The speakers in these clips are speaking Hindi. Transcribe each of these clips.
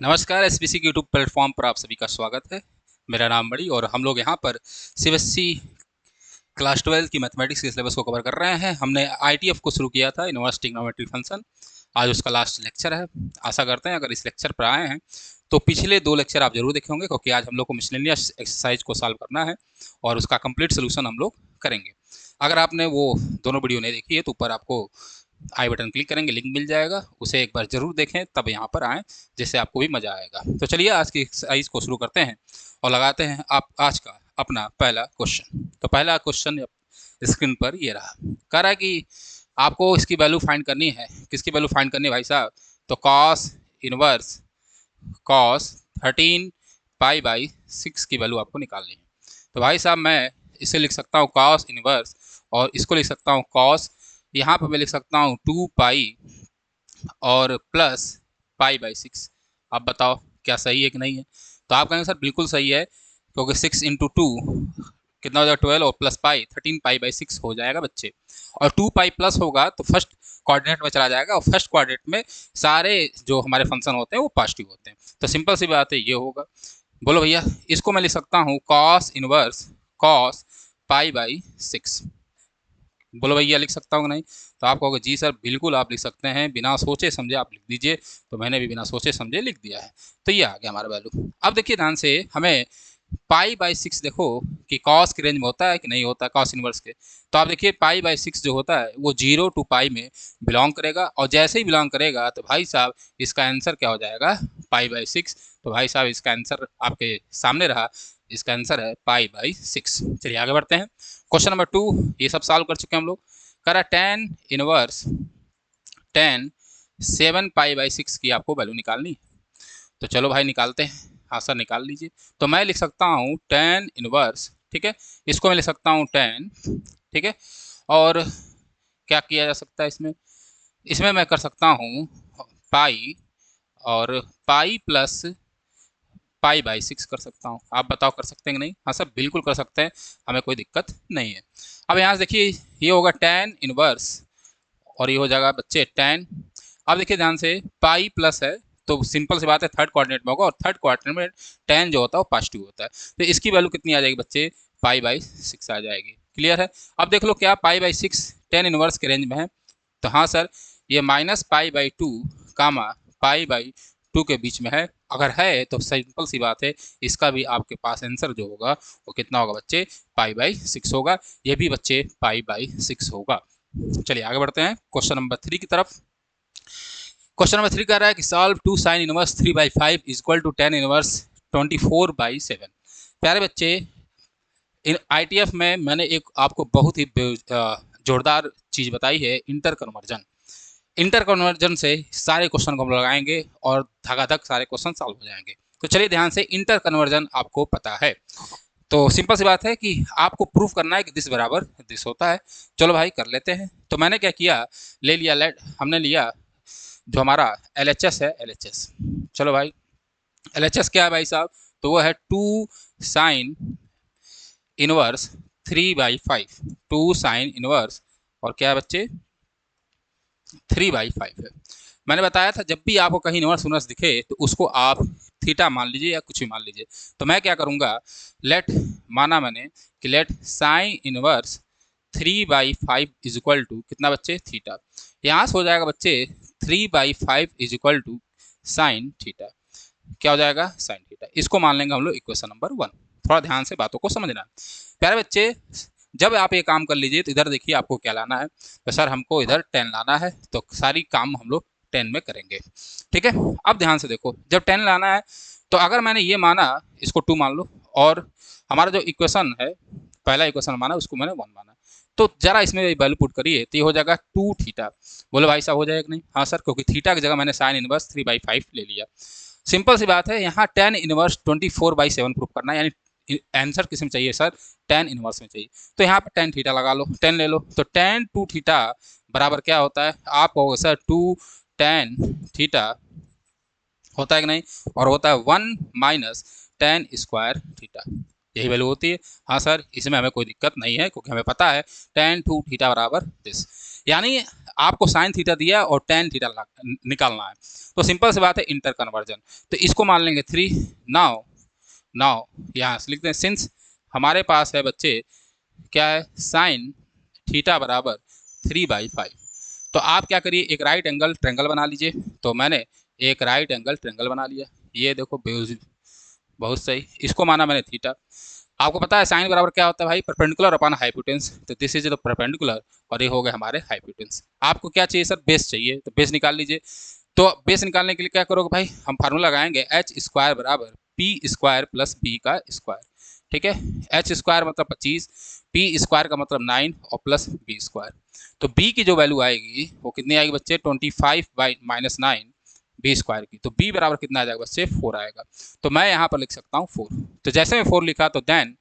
नमस्कार, एसबीसी के यूट्यूब प्लेटफॉर्म पर आप सभी का स्वागत है। मेरा नाम मणि और हम लोग यहाँ पर सीबीएसई क्लास 12 की मैथमेटिक्स के सिलेबस को कवर कर रहे हैं। हमने आईटीएफ को शुरू किया था, इनवर्स ट्रिग्नोमेट्री फंक्शन। आज उसका लास्ट लेक्चर है। आशा करते हैं अगर इस लेक्चर पर आए हैं तो पिछले 2 लेक्चर आप जरूर देखे होंगे, क्योंकि आज हम लोग को मिसलेनियस एक्सरसाइज को सॉल्व करना है और उसका कंप्लीट सोल्यूशन हम लोग करेंगे। अगर आपने वो दोनों वीडियो नहीं देखी है तो ऊपर आपको आई बटन क्लिक करेंगे, लिंक मिल जाएगा, उसे एक बार जरूर देखें, तब यहाँ पर आएँ, जिससे आपको भी मज़ा आएगा। तो चलिए आज की एक्सरसाइज को शुरू करते हैं और लगाते हैं आप आज का अपना पहला क्वेश्चन। तो पहला क्वेश्चन स्क्रीन पर ये रहा। कह रहा है कि आपको इसकी वैल्यू फाइंड करनी है। किसकी वैल्यू फाइंड करनी है भाई साहब? तो cos inverse cos 13 pi by 6 की वैल्यू आपको निकालनी है। तो भाई साहब मैं इसे लिख सकता हूँ कॉस इनवर्स, और इसको लिख सकता हूँ कॉस, यहाँ पर मैं लिख सकता हूँ 2 पाई और प्लस पाई बाई 6। आप बताओ क्या सही है कि नहीं है? तो आप कहेंगे सर बिल्कुल सही है, क्योंकि 6 इंटू टू कितना हो जाएगा 12, और प्लस पाई 13 पाई बाई 6 हो जाएगा बच्चे। और 2 पाई प्लस होगा तो फर्स्ट कोऑर्डिनेट में चला जाएगा, और फर्स्ट कोऑर्डिनेट में सारे जो हमारे फंक्शन होते हैं वो पॉजिटिव होते हैं। तो सिंपल सी बात है, ये होगा। बोलो भैया, इसको मैं लिख सकता हूँ cos inverse cos pi by 6। बोलो भैया लिख सकता हूँ कि नहीं? तो आप कहोगे जी सर बिल्कुल आप लिख सकते हैं, बिना सोचे समझे आप लिख दीजिए। तो मैंने भी बिना सोचे समझे लिख दिया है। तो ये आ गया हमारा वैल्यू। अब देखिए ध्यान से, हमें पाई बाई 6 देखो कि कॉस की रेंज में होता है कि नहीं होता है, कॉस इनवर्स के। तो आप देखिए पाई बाई 6 जो होता है वो 0 टू पाई में बिलोंग करेगा, और जैसे ही बिलोंग करेगा तो भाई साहब इसका आंसर क्या हो जाएगा? Pi by 6। तो भाई साहब इसका आंसर आपके सामने रहा, इसका आंसर है पाई बाई 6। चलिए आगे बढ़ते हैं। क्वेश्चन नंबर 2, ये सब सॉल्व कर चुके हैं हम लोग। कह रहा टेन इनवर्स 7 पाई बाई 6 की आपको वैल्यू निकालनी है। तो चलो भाई निकालते हैं। हाँ सर निकाल लीजिए। तो मैं लिख सकता हूँ टेन इनवर्स, ठीक है, इसको मैं लिख सकता हूँ 10, ठीक है। और क्या किया जा सकता है इसमें? इसमें मैं कर सकता हूँ पाई, और पाई प्लस पाई बाई 6 कर सकता हूँ। आप बताओ कर सकते हैं कि नहीं? हाँ सर बिल्कुल कर सकते हैं, हमें कोई दिक्कत नहीं है। अब यहाँ से देखिए, ये होगा टेन इनवर्स, और ये हो जाएगा बच्चे 10। अब देखिए ध्यान से, पाई प्लस है तो सिंपल सी बात है थर्ड कोऑर्डिनेट में होगा, और थर्ड कोऑर्डिनेट में 10 जो होता है वो पॉजिटिव होता है। तो इसकी वैल्यू कितनी आ जाएगी बच्चे? पाई बाई 6 आ जाएगी। क्लियर है? अब देख लो क्या पाई बाई 6 10 इनवर्स के रेंज में है? तो हाँ सर, ये minus pi by 2 comma pi by 2 के बीच में है। अगर है तो सिंपल सी बात है, इसका भी आपके पास आंसर जो होगा वो कितना होगा बच्चे? पाई बाई 6 होगा। ये भी बच्चे पाई बाई 6 होगा। चलिए आगे बढ़ते हैं क्वेश्चन नंबर 3 की तरफ। क्वेश्चन नंबर 3 कह रहा है कि solve 2 sine inverse 3 by 5 is equal to 10 inverse 24 by 7। प्यारे बच्चे, इन आईटीएफ में मैंने एक आपको बहुत ही जोरदार चीज़ बताई है, इंटर कन्वर्जन। इंटर कन्वर्जन से सारे क्वेश्चन को हम लगाएंगे और धगाधक सारे क्वेश्चन सॉल्व हो जाएंगे। तो चलिए ध्यान से, इंटर कन्वर्जन आपको पता है, तो सिंपल सी बात है कि आपको प्रूफ करना है कि दिस बराबर दिस होता है। चलो भाई कर लेते हैं। तो मैंने क्या किया, ले लिया लेट, हमने लिया जो हमारा एल है, एल। चलो भाई एल क्या है भाई साहब? तो वो है 2 sine inverse 3 by 5। 2 sine inverse और क्या है बच्चे? 3 बाई 5 है। मैंने बताया था जब भी आपको कहीं इनवर्स इनवर्स दिखे तो उसको आप थीटा मान लीजिए या कुछ भी मान लीजिए। तो मैं क्या करूँगा, लेट माना मैंने कि let sine inverse 3 by 5 is equal to कितना बच्चे? थीटा। यहाँ से हो जाएगा बच्चे 3 by 5 is equal to sine theta. क्या हो जाएगा? Sine theta. इसको मान लेंगे हम लोग इक्वेशन नंबर 1। थोड़ा ध्यान से बातों को समझना। प्यारे बच्चे, जब आप ये काम कर लीजिए तो इधर देखिए आपको क्या लाना है। तो सर हमको इधर 10 लाना है, तो सारी काम हम लोग 10 में करेंगे, ठीक है। अब ध्यान से देखो, जब 10 लाना है तो अगर मैंने ये माना, इसको 2 मान लो, और हमारा जो इक्वेशन है, पहला इक्वेशन माना उसको मैंने 1 माना, तो जरा इसमें वैल्यू पुट करिए तो ये हो जाएगा 2 थीटा। बोलो भाई साहब हो जाएगा कि नहीं? हाँ सर, क्योंकि थीटा की जगह मैंने साइन इनवर्स 3 बाई 5 ले लिया। सिंपल सी बात है, यहाँ 10 इनवर्स 24 बाई 7 प्रूफ करना है, यानी आंसर किस में चाहिए सर? 10 इनवर्स में चाहिए। तो यहाँ पर 10 थीटा लगा लो, 10 ले लो, तो 10 2 थीटा बराबर क्या होता है? आप कहोगे सर 2 10 थीटा होता है कि नहीं? और होता है 1 माइनस 10 स्क्वायर थीटा, यही वैल्यू होती है। हाँ सर, इसमें हमें कोई दिक्कत नहीं है, क्योंकि हमें पता है 10 2 थीटा बराबर दिस। यानी आपको साइन थीटा दिया है और टेन थीटा निकालना है। तो सिंपल सी बात है, इंटर कन्वर्जन। तो इसको मान लेंगे 3। नाउ नाउ यहाँ से लिखते हैं, सिंस हमारे पास है बच्चे क्या है, साइन थीटा बराबर 3/5। तो आप क्या करिए, एक राइट एंगल ट्रेंगल बना लीजिए। तो मैंने एक राइट एंगल ट्रेंगल बना लिया, ये देखो बहुत सही, इसको माना मैंने थीटा। आपको पता है साइन बराबर क्या होता है भाई, परपेंडिकुलर अपॉन हाइपोटेन्यूज। तो दिस इज द परपेंडिकुलर और ये हो गए हमारे हाइपोटेन्यूज। आपको क्या चाहिए सर, बेस चाहिए, तो बेस निकाल लीजिए। तो बेस निकालने के लिए क्या करोगे भाई, हम फार्मूला लगाएंगे एच स्क्वायर बराबर पी स्क्वायर प्लस बी का स्क्वायर। ठीक है, एच स्क्वायर मतलब 25, पी स्क्वायर का मतलब 9 और प्लस बी स्क्वायर। तो बी की जो वैल्यू आएगी वो कितनी आएगी बच्चे, 25/-9 बी स्क्वायर की। तो बी बराबर कितना आ जाएगा बच्चे, 4 आएगा। तो मैं यहाँ पर लिख सकता हूँ 4। तो जैसे मैं 4 लिखा तो देन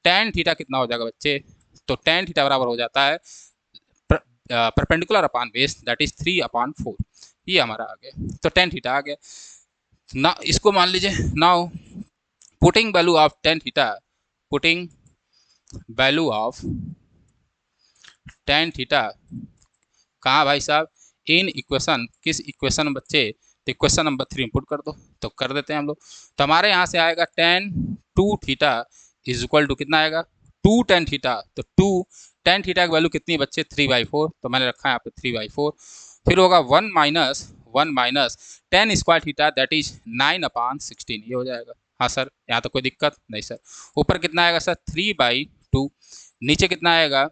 टेन थीटा कितना हो जाएगा बच्चे, तो टेन थीटा बराबर हो जाता है perpendicular upon base, that is 3/4। ये हमारा आ गया, तो टेन थीटा आ गया ना। इसको मान लीजिए, now putting value of tan theta, putting value of tan theta कहाँ भाई साहब, इन इक्वेशन, किस इक्वेशन बच्चे, तो इक्वेशन नंबर 3 इनपुट कर दो। तो कर देते हैं हम लोग। तो हमारे यहाँ से आएगा tan 2 theta is equal to कितना आएगा, 2 टेन थीटा। तो 2 टेन थीटा की वैल्यू कितनी है बच्चे, 3/4। तो मैंने रखा है यहाँ पे 3/4। फिर होगा 1 minus ten square theta, that is 9/16। ये हो जाएगा। हाँ सर, यहाँ तो कोई दिक्कत नहीं सर। ऊपर कितना आएगा सर, 3/2। नीचे कितना आएगा,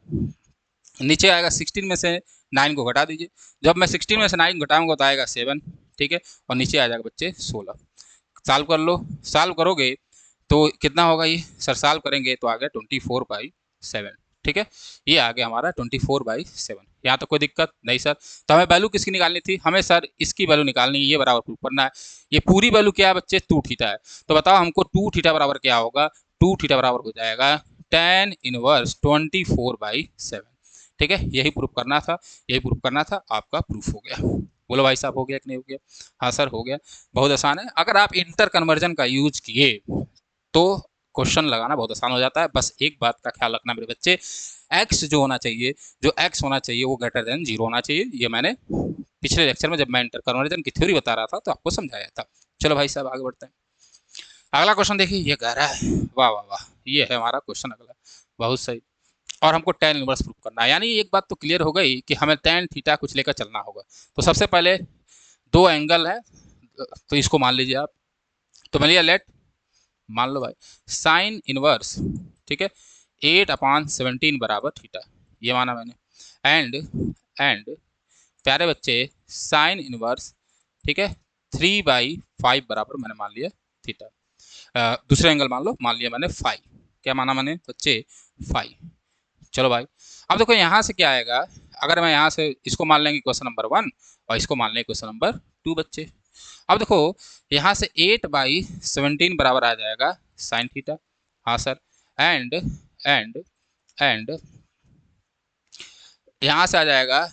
नीचे आएगा 16 में से 9 को घटा दीजिए। जब मैं 16 में से 9 घटाऊंगा तो आएगा 7। ठीक है, और नीचे आ जाएगा बच्चे 16। सॉल्व कर लो, सॉल्व करोगे तो कितना होगा ये सर, सॉल्व करेंगे तो आ गया 24/7। ठीक है, ये आ गया हमारा 24/7। यहाँ तो कोई दिक्कत नहीं सर। तो हमें वैल्यू किसकी निकालनी थी, हमें सर इसकी वैल्यू निकालनी है, ये बराबर प्रूफ करना है। ये पूरी वैल्यू क्या है बच्चे, 2 थीटा है। तो बताओ हमको 2 थीटा बराबर क्या होगा, 2 थीटा बराबर हो जाएगा tan इनवर्स 24/7। ठीक है, यही प्रूफ करना था, यही प्रूफ करना था, आपका प्रूफ हो गया। बोलो भाई साहब, हो गया कि नहीं हो गया। हाँ सर हो गया, बहुत आसान है। अगर आप इंटर कन्वर्जन का यूज किए तो क्वेश्चन लगाना बहुत आसान हो जाता है। बस एक बात का ख्याल रखना मेरे बच्चे, एक्स जो होना चाहिए, जो एक्स होना चाहिए वो ग्रेटर देन 0 होना चाहिए। ये मैंने पिछले लेक्चर में जब मैं इंटर कन्वर्जन की थ्योरी बता रहा था तो आपको समझाया था। चलो भाई साहब आगे बढ़ते हैं। अगला क्वेश्चन देखिए, ये कह रहा है, वाह वाह वाह, ये है हमारा क्वेश्चन अगला, बहुत सही। और हमको tan इनवर्स प्रूफ करना है। यानी एक बात तो क्लियर हो गई कि हमें tan थीटा कुछ लेकर चलना होगा। तो सबसे पहले दो एंगल है, तो इसको मान लीजिए आप। तो मैं लिया लेट, मान लो भाई साइन इनवर्स, ठीक है, 8/17 बराबर थीटा, ये माना मैंने। एंड प्यारे बच्चे साइन इनवर्स, ठीक है, 3/5 बराबर मैंने मान लिया थीटा। दूसरा एंगल मान लिया मैंने 5। क्या माना मैंने बच्चे, 5। चलो भाई, अब देखो यहाँ से क्या आएगा, अगर मैं यहाँ से इसको मान लेंगे क्वेश्चन नंबर 1 और इसको मान लेंगे क्वेश्चन नंबर 2 बच्चे। अब देखो यहाँ से 8/17 बराबर आ जाएगा साइन थीटा। हाँ सर, एंड एंड एंड यहाँ से आ जाएगा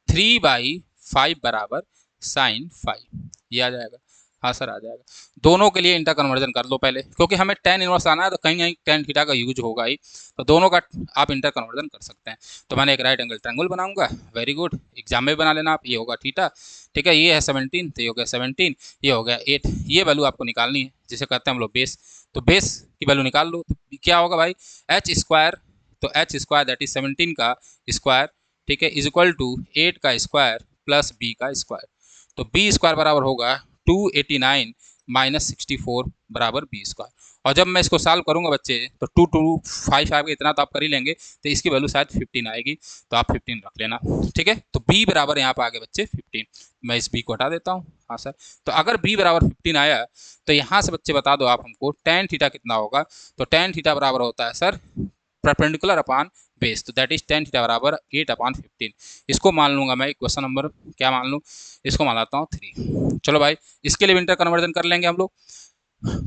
3/5 बराबर साइन 5, ये आ जाएगा। हाँ सर आ जाएगा। दोनों के लिए इंटर कन्वर्जन कर लो पहले, क्योंकि हमें tan इनवर्स आना है तो कहीं ना कहीं tan थीटा का यूज होगा ही। तो दोनों का आप इंटर कन्वर्जन कर सकते हैं। तो मैंने एक राइट एंगल ट्रायंगल बनाऊंगा, वेरी गुड, एग्जाम में बना लेना आप। ये होगा थीटा, ठीक है, ये है 17, तो ये हो गया 17, ये हो गया 8। ये वैल्यू आपको निकालनी है, जिसे कहते हैं हम लोग बेस। तो बेस की वैल्यू निकाल लो, तो क्या होगा भाई, एच स्क्वायर, तो एच स्क्वायर दैट इज 17 का स्क्वायर, ठीक है, इज इक्वल टू 8 का स्क्वायर प्लस बी का स्क्वायर। तो बी स्क्वायर बराबर होगा 289 - 64 बराबर बी स्क्वायर। और जब मैं इसको सॉल्व करूंगा बच्चे तो 2 2 5 आएगा, इतना तो आप कर ही लेंगे। तो इसकी वैल्यू शायद 15 आएगी, तो आप 15 रख लेना। ठीक है, तो बी बराबर यहाँ पर आ गया बच्चे 15। मैं इस बी को हटा देता हूँ। हाँ सर, तो अगर बी बराबर 15 आया तो यहाँ से बच्चे बता दो आप हमको tan थीटा कितना होगा। तो tan थीटा बराबर होता है सर परपेंडिकुलर अपॉन बेस, तो दैट इज tan थीटा बराबर 8/15। इसको मान लूंगा मैं क्वेश्चन नंबर, क्या मान लूँ, इसको मान लाता हूँ 3। चलो भाई, इसके लिए इंटर कन्वर्जन कर लेंगे हम लोग।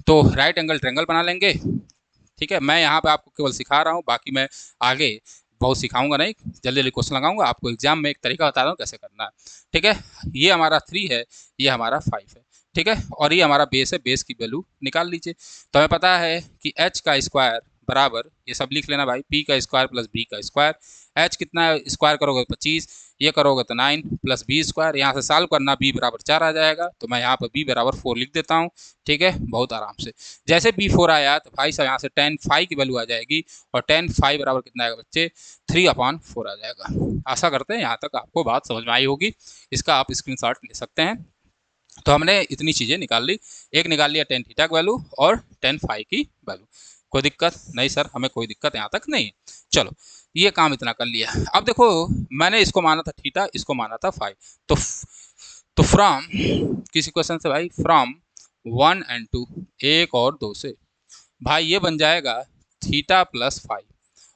तो राइट एंगल ट्रायंगल बना लेंगे। ठीक है, मैं यहाँ पे आपको केवल सिखा रहा हूँ, बाकी मैं आगे बहुत सिखाऊंगा नहीं, जल्दी जल्दी क्वेश्चन लगाऊंगा आपको, एग्जाम में एक तरीका बता रहा हूँ कैसे करना है। ठीक है, ये हमारा 3 है, ये हमारा 5 है। ठीक है, और ये हमारा बेस है, बेस की वैल्यू निकाल लीजिए। तो हमें पता है कि h का स्क्वायर बराबर, ये सब लिख लेना भाई, p का स्क्वायर प्लस b का स्क्वायर, एच कितना है, स्क्वायर करोगे 25, ये करोगे तो 9 प्लस बी स्क्वायर, यहाँ से सॉल्व करना, बी बराबर 4 आ जाएगा, तो मैं यहाँ पर बी बराबर 4 लिख देता हूँ। ठीक है, बहुत आराम से। जैसे बी 4 आया तो भाई साहब यहाँ से tan फाइव की वैल्यू आ जाएगी, और tan फाइव बराबर कितना आएगा बच्चे, 3/4 आ जाएगा। आशा करते हैं यहाँ तक आपको बात समझ में आई होगी, इसका आप स्क्रीनशॉट ले सकते हैं। तो हमने इतनी चीज़ें निकाल ली, एक निकाल लिया tan थीटा की वैल्यू और tan फाइव की वैल्यू। कोई दिक्कत नहीं सर, हमें कोई दिक्कत यहाँ तक नहीं। चलो, ये काम इतना कर लिया। अब देखो, मैंने इसको माना था थीटा, इसको माना था फाइव, तो फ्रॉम किसी क्वेश्चन से भाई, फ्रॉम 1 and 2, एक और दो से, भाई ये बन जाएगा थीटा प्लस फाइव,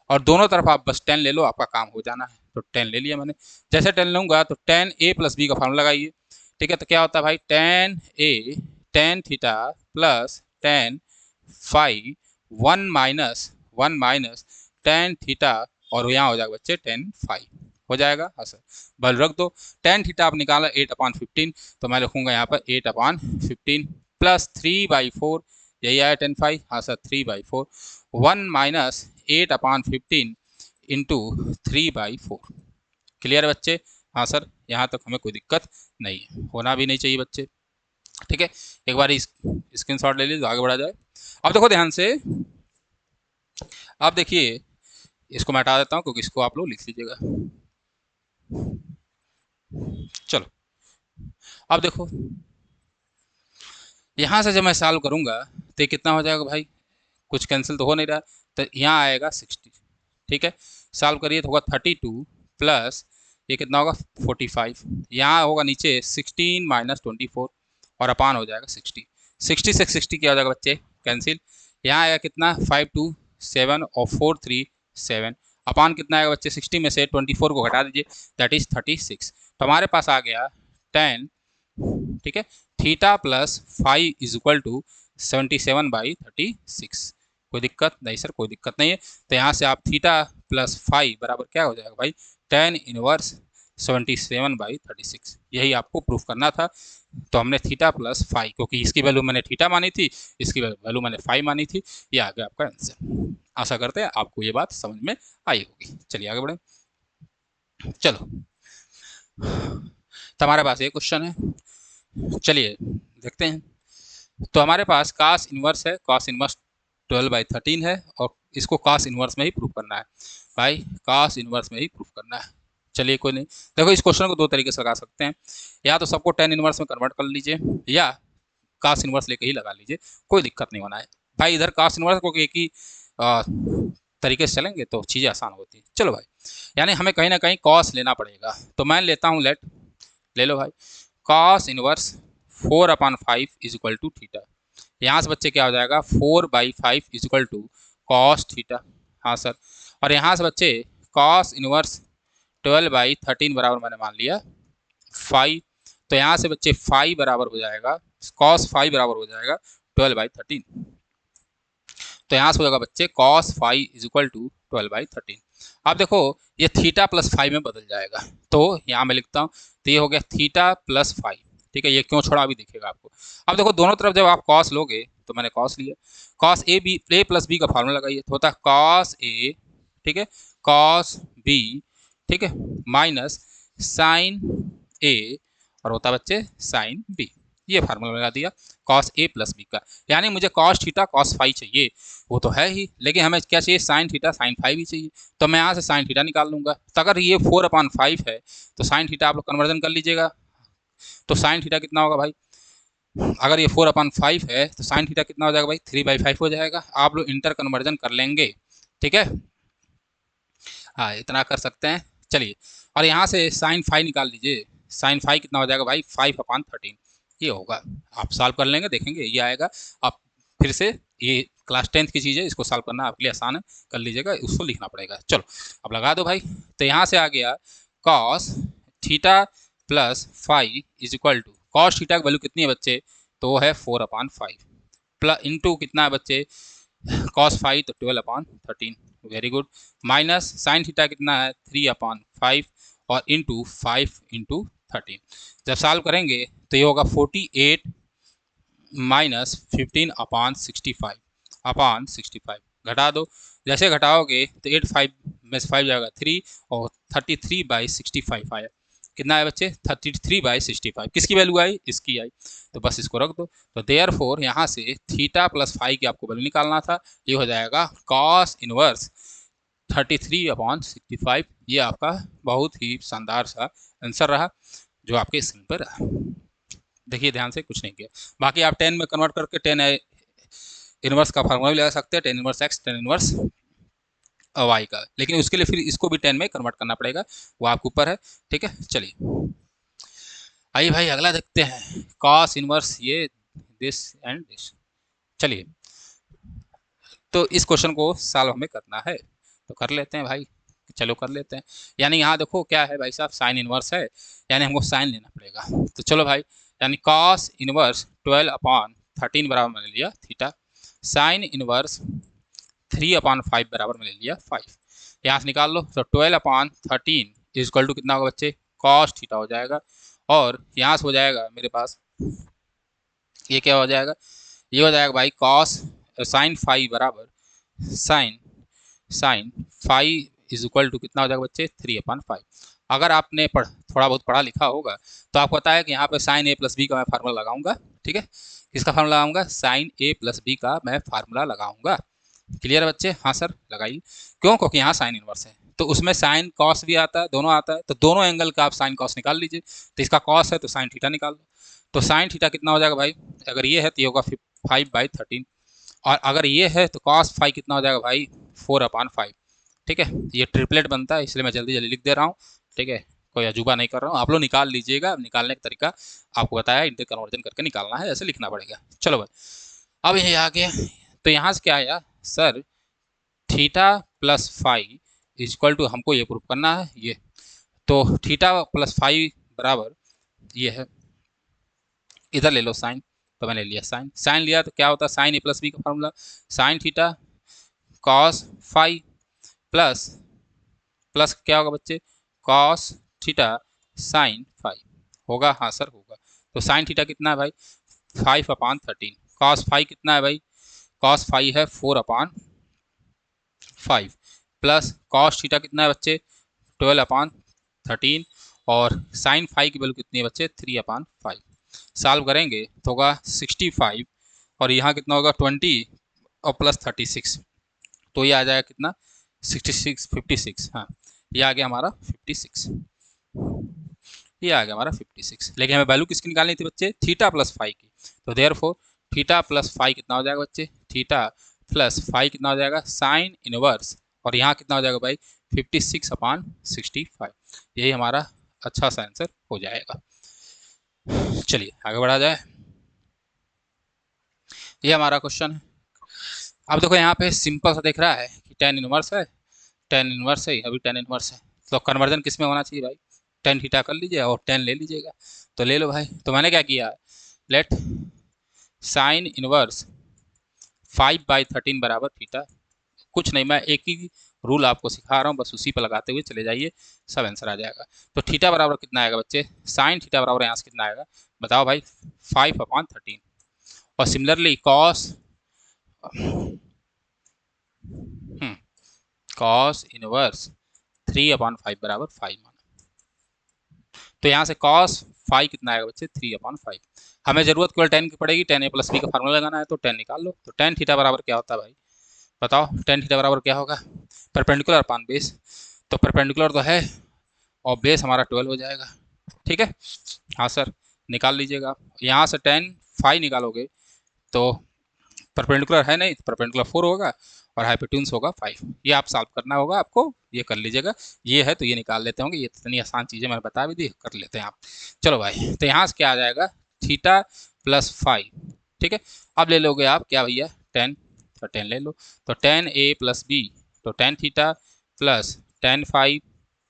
और दोनों तरफ आप बस 10 ले लो, आपका काम हो जाना है। तो 10 ले लिया मैंने। जैसे 10 लूँगा तो tan a प्लस बी का फॉर्मूला लगाइए। ठीक है, तो क्या होता है भाई, tan theta plus tan five, 1 minus tan theta, और यहाँ हो जाएगा बच्चे tan फाइव हो जाएगा। हाँ सर, बल रख दो। tan थीटा आप निकाला 8/15, तो मैं लिखूँगा यहाँ पर 8/15 प्लस 3/4, यही आया tan फाइव। हाँ सर, 3/4, 1 माइनस 8/15 इंटू 3/4। क्लियर है बच्चे? हाँ सर, यहाँ तक हमें कोई दिक्कत नहीं है, होना भी नहीं चाहिए बच्चे। ठीक है, एक बार स्क्रीनशॉट ले लीजिए तो आगे बढ़ा जाए। अब देखो ध्यान से, अब देखिए, इसको मैं हटा देता हूँ क्योंकि इसको आप लोग लिख लीजिएगा। चलो, अब देखो, यहाँ से जब मैं सॉल्व करूँगा तो ये कितना हो जाएगा भाई, कुछ कैंसिल तो हो नहीं रहा, तो यहाँ आएगा 60। ठीक है, सॉल्व करिए तो होगा 32 प्लस ये कितना होगा 45, यहाँ होगा नीचे 16 माइनस 24, और अपान हो जाएगा 60। 60 से 60 क्या हो जाएगा बच्चे, कैंसिल। यहाँ आएगा कितना, 5 2 7 और 4 3 7, अपान कितना आएगा बच्चे, 60 में से 24 को घटा दीजिए, दैट इज 36। तो हमारे पास आ गया 10, ठीक है, theta plus five is equal to 77/36। कोई दिक्कत नहीं सर, कोई दिक्कत नहीं है। तो यहाँ से आप थीटा प्लस फाइव बराबर क्या हो जाएगा भाई, tan इनवर्स 77/36, यही आपको प्रूफ करना था। तो हमने थीटा प्लस फाइव, क्योंकि इसकी वैल्यू मैंने थीटा मानी थी, इसकी वैल्यू मैंने फाइव मानी थी, ये आ गया आपका आंसर। आशा करते हैं आपको ये बात समझ में आई होगी। चलिए आगे बढ़े। चलो, तो हमारे पास ये क्वेश्चन है, चलिए देखते हैं। तो हमारे पास कास इनवर्स है, कास इनवर्स 12/13 है, और इसको कास इनवर्स में ही प्रूफ करना है भाई, कास इनवर्स में ही प्रूफ करना है। चलिए कोई नहीं, देखो इस क्वेश्चन को दो तरीके से लगा सकते हैं, या तो सबको tan इनवर्स में कन्वर्ट कर लीजिए, या कास इनवर्स लेके ही लगा लीजिए, कोई दिक्कत नहीं होना है भाई। इधर कास इनवर्स को एक ही तरीके से चलेंगे तो चीज़ें आसान होती है। चलो भाई, यानी हमें कहीं ना कहीं कॉस लेना पड़ेगा, तो मैं लेता हूँ, ले लो भाई, cos inverse 4/5 is equal to theta. यहाँ से बच्चे क्या हो जाएगा, 4/5 is equal to cos theta. हाँ सर, और यहाँ से बच्चे कॉस इनवर्स 12/13 बराबर मैंने मान लिया 5, तो यहाँ से बच्चे 5 बराबर हो जाएगा, कॉस 5 बराबर हो जाएगा 12/13। तो यहाँ से हो जाएगा बच्चे कॉस 5 इज इक्वल टू 12/13। अब देखो, ये थीटा प्लस 5 में बदल जाएगा, तो यहाँ मैं लिखता हूँ, तो ये हो गया थीटा प्लस 5। ठीक है, ये क्यों छोड़ा अभी दिखेगा आपको। अब देखो, दोनों तरफ जब आप कॉस लोगे, तो मैंने कॉस लिया, कॉस ए प्लस बी का फॉर्मूला लगाइए, तो होता है कॉस ए, ठीक है, कॉस बी, ठीक है, माइनस साइन ए, और होता है बच्चे साइन बी। ये फार्मूला लगा दिया कॉस ए प्लस बी का, यानी मुझे कॉस थीटा कॉस फाइव चाहिए, वो तो है ही, लेकिन हमें क्या चाहिए, साइन थीटा साइन फाइव ही चाहिए। तो मैं यहाँ से साइन थीटा निकाल लूँगा, तो अगर ये 4/5 है तो साइन थीटा आप लोग कन्वर्जन कर लीजिएगा, तो साइन थीटा कितना होगा भाई, अगर ये 4/5 है तो साइन थीटा कितना हो जाएगा भाई, 3/5 हो जाएगा। आप लोग इंटर कन्वर्जन कर लेंगे, ठीक है, हाँ इतना कर सकते हैं। चलिए, और यहाँ से साइन फाइव निकाल लीजिए, साइन फाइव कितना हो जाएगा भाई, 5/13 ये होगा। आप सॉल्व कर लेंगे, देखेंगे ये आएगा। आप फिर से, ये क्लास 10th की चीज़ है, इसको सॉल्व करना आपके लिए आसान है, कर लीजिएगा, उसको लिखना पड़ेगा। चलो अब लगा दो भाई, तो यहाँ से आ गया cos theta plus 5 is equal to, cos theta की वैल्यू कितनी है बच्चे, तो वो है 4/5 प्लस इंटू कितना है बच्चे, कॉस 5 तो 12/13, very good, minus sine theta कितना है 3/5, और इंटू 5/13। जब सॉल्व करेंगे तो ये होगा 48 माइनस 15/65 घटा दो, जैसे घटाओगे तो 8 5 में से 5 जाएगा 3 और 33/65 आया। कितना है बच्चे? 33/65। किसकी वैल्यू आई? इसकी आई। तो बस इसको रख दो। तो देयरफॉर यहाँ से थीटा प्लस फाइव की आपको वैल्यू निकालना था। ये हो जाएगा कॉस इनवर्स 33/65। ये आपका बहुत ही शानदार सा आंसर रहा जो आपके स्क्रीन पर रहा। देखिए ध्यान से, कुछ नहीं किया। बाकी आप 10 में कन्वर्ट करके 10 इनवर्स का फार्मूला भी लगा सकते हैं, 10 इनवर्स एक्स 10 इनवर्स वाई का, लेकिन उसके लिए फिर इसको भी 10 में कन्वर्ट करना पड़ेगा, वो आपके ऊपर है। ठीक है, चलिए आइए भाई अगला देखते हैं। कॉस इनवर्स ये दिस एंड दिस। चलिए तो इस क्वेश्चन को सॉल्व हमें करना है, तो कर लेते हैं भाई। चलो कर लेते हैं। यानी यहाँ देखो क्या है भाई साहब, साइन इनवर्स है, यानी हमको साइन लेना पड़ेगा। तो चलो भाई, यानी कॉस इनवर्स 12/13 बराबर मैंने लिया थीटा, साइन इनवर्स 3/5 बराबर मैंने लिया 5। यहाँ से निकाल लो। तो 12/13 इज इक्वल टू कितना होगा बच्चे? कॉस थीटा हो जाएगा। और यहाँ से हो जाएगा मेरे पास, ये क्या हो जाएगा? ये हो जाएगा भाई कॉस साइन फाइव बराबर sine sine five is equal to कितना हो जाएगा बच्चे? 3/5। अगर आपने थोड़ा बहुत पढ़ा लिखा होगा तो आपको पता है कि यहाँ पे साइन ए प्लस बी का मैं फार्मूला लगाऊंगा। ठीक है, किसका फार्मूला लगाऊंगा? साइन ए प्लस बी का मैं फार्मूला लगाऊंगा। क्लियर है बच्चे? हाँ सर लगाइए। क्यों? क्योंकि यहाँ साइन इनवर्स है, तो उसमें साइन कॉस भी आता है, दोनों आता है, तो दोनों एंगल का आप साइन कॉस निकाल लीजिए। तो इसका कॉस है तो साइन थीटा निकाल लो। तो साइन थीटा कितना हो जाएगा भाई? अगर ये है तो ये होगा 5/13, और अगर ये है तो कॉस फाइव कितना हो जाएगा भाई? 4/5। ठीक है, ये ट्रिपलेट बनता है, इसलिए मैं जल्दी जल्दी लिख दे रहा हूँ। ठीक है, कोई अजूबा नहीं कर रहा हूँ, आप लोग निकाल लीजिएगा। निकालने का तरीका आपको बताया, इंटर कन्वर्जन करके निकालना है, ऐसे लिखना पड़ेगा। चलो भाई, अब ये आ गया। तो यहाँ से क्या आया sir? Theta plus five is equal to, हमको ये प्रूफ करना है ये, तो थीटा प्लस फाइव बराबर ये है, इधर ले लो साइन, तो मैंने लिया साइन, साइन लिया तो क्या होता है? साइन ए प्लस बी का formula, sine theta cos five plus plus क्या होगा बच्चे? कॉस थीटा साइन फाइव होगा। हाँ सर होगा। तो साइन थीटा कितना है भाई? 5/13। कॉस फाइव कितना है भाई? कॉस फाइव है 4/5 प्लस कॉस थीटा कितना है बच्चे? 12/13, और साइन फाइव की वैल्यू कितनी है बच्चे? 3/5। सॉल्व करेंगे तो होगा 65, और यहाँ कितना होगा? 20 और प्लस 36, तो ये आ जाएगा कितना? 66 56। हाँ, ये आ गया हमारा 56। ये आ गया हमारा 56, लेकिन हमें वैल्यू किसकी निकालनी थी बच्चे? थीटा प्लस फाइव की। तो देयरफॉर थीटा प्लस फाइव कितना हो जाएगा बच्चे? थीटा प्लस फाइव कितना हो जाएगा? साइन इनवर्स, और यहाँ कितना हो जाएगा भाई? 56/65। यही हमारा अच्छा सा आंसर हो जाएगा। चलिए आगे बढ़ा जाए। ये हमारा क्वेश्चन है। अब देखो यहाँ पे सिंपल सा दिख रहा है कि टेन इनवर्स है, टेन इनवर्स है, अभी टेन इनवर्स है, तो कन्वर्जन किस में होना चाहिए भाई? टेन थीटा कर लीजिए और टेन ले लीजिएगा। तो ले लो भाई। तो मैंने क्या किया? लेट साइन इनवर्स 5/13 बराबर थीटा। कुछ नहीं, मैं एक ही रूल आपको सिखा रहा हूँ, बस उसी पर लगाते हुए चले जाइए, सब आंसर आ जाएगा। तो थीटा बराबर कितना आएगा बच्चे? साइन थीटा बराबर यहाँ से कितना आएगा बताओ भाई? 5/13। और सिमिलरली कॉस कॉस इनवर्स 3/5 बराबर 5 माना। तो यहाँ से कॉस फाइव कितना आएगा बच्चे? 3/5। हमें जरूरत केवल टेन की पड़ेगी, टेन ए प्लस बी का फार्मूला लगाना है, तो टेन निकाल लो। तो टेन थीटा बराबर क्या होता है भाई? बताओ टेन थीटा बराबर क्या होगा? परपेंडिकुलर अपान बेस। तो परपेंडिकुलर तो है, और बेस हमारा 12 हो जाएगा। ठीक है, हाँ सर निकाल लीजिएगा। यहाँ से टेन फाइव निकालोगे तो परपेंडिकुलर है नहीं, परपेंडिकुलर 4 होगा, और हाइपोटेन्यूज होगा 5। ये आप सॉल्व करना होगा आपको, ये कर लीजिएगा। ये है तो ये निकाल लेते होंगे, ये इतनी आसान चीज़ें मैंने बता भी दी, कर लेते हैं आप। चलो भाई, तो यहाँ से क्या आ जाएगा? Theta plus 5। ठीक है, अब ले लोगे आप क्या भैया? 10, तो 10 ले लो। तो 10 ए प्लस बी, तो 10 थीटा प्लस 10 5,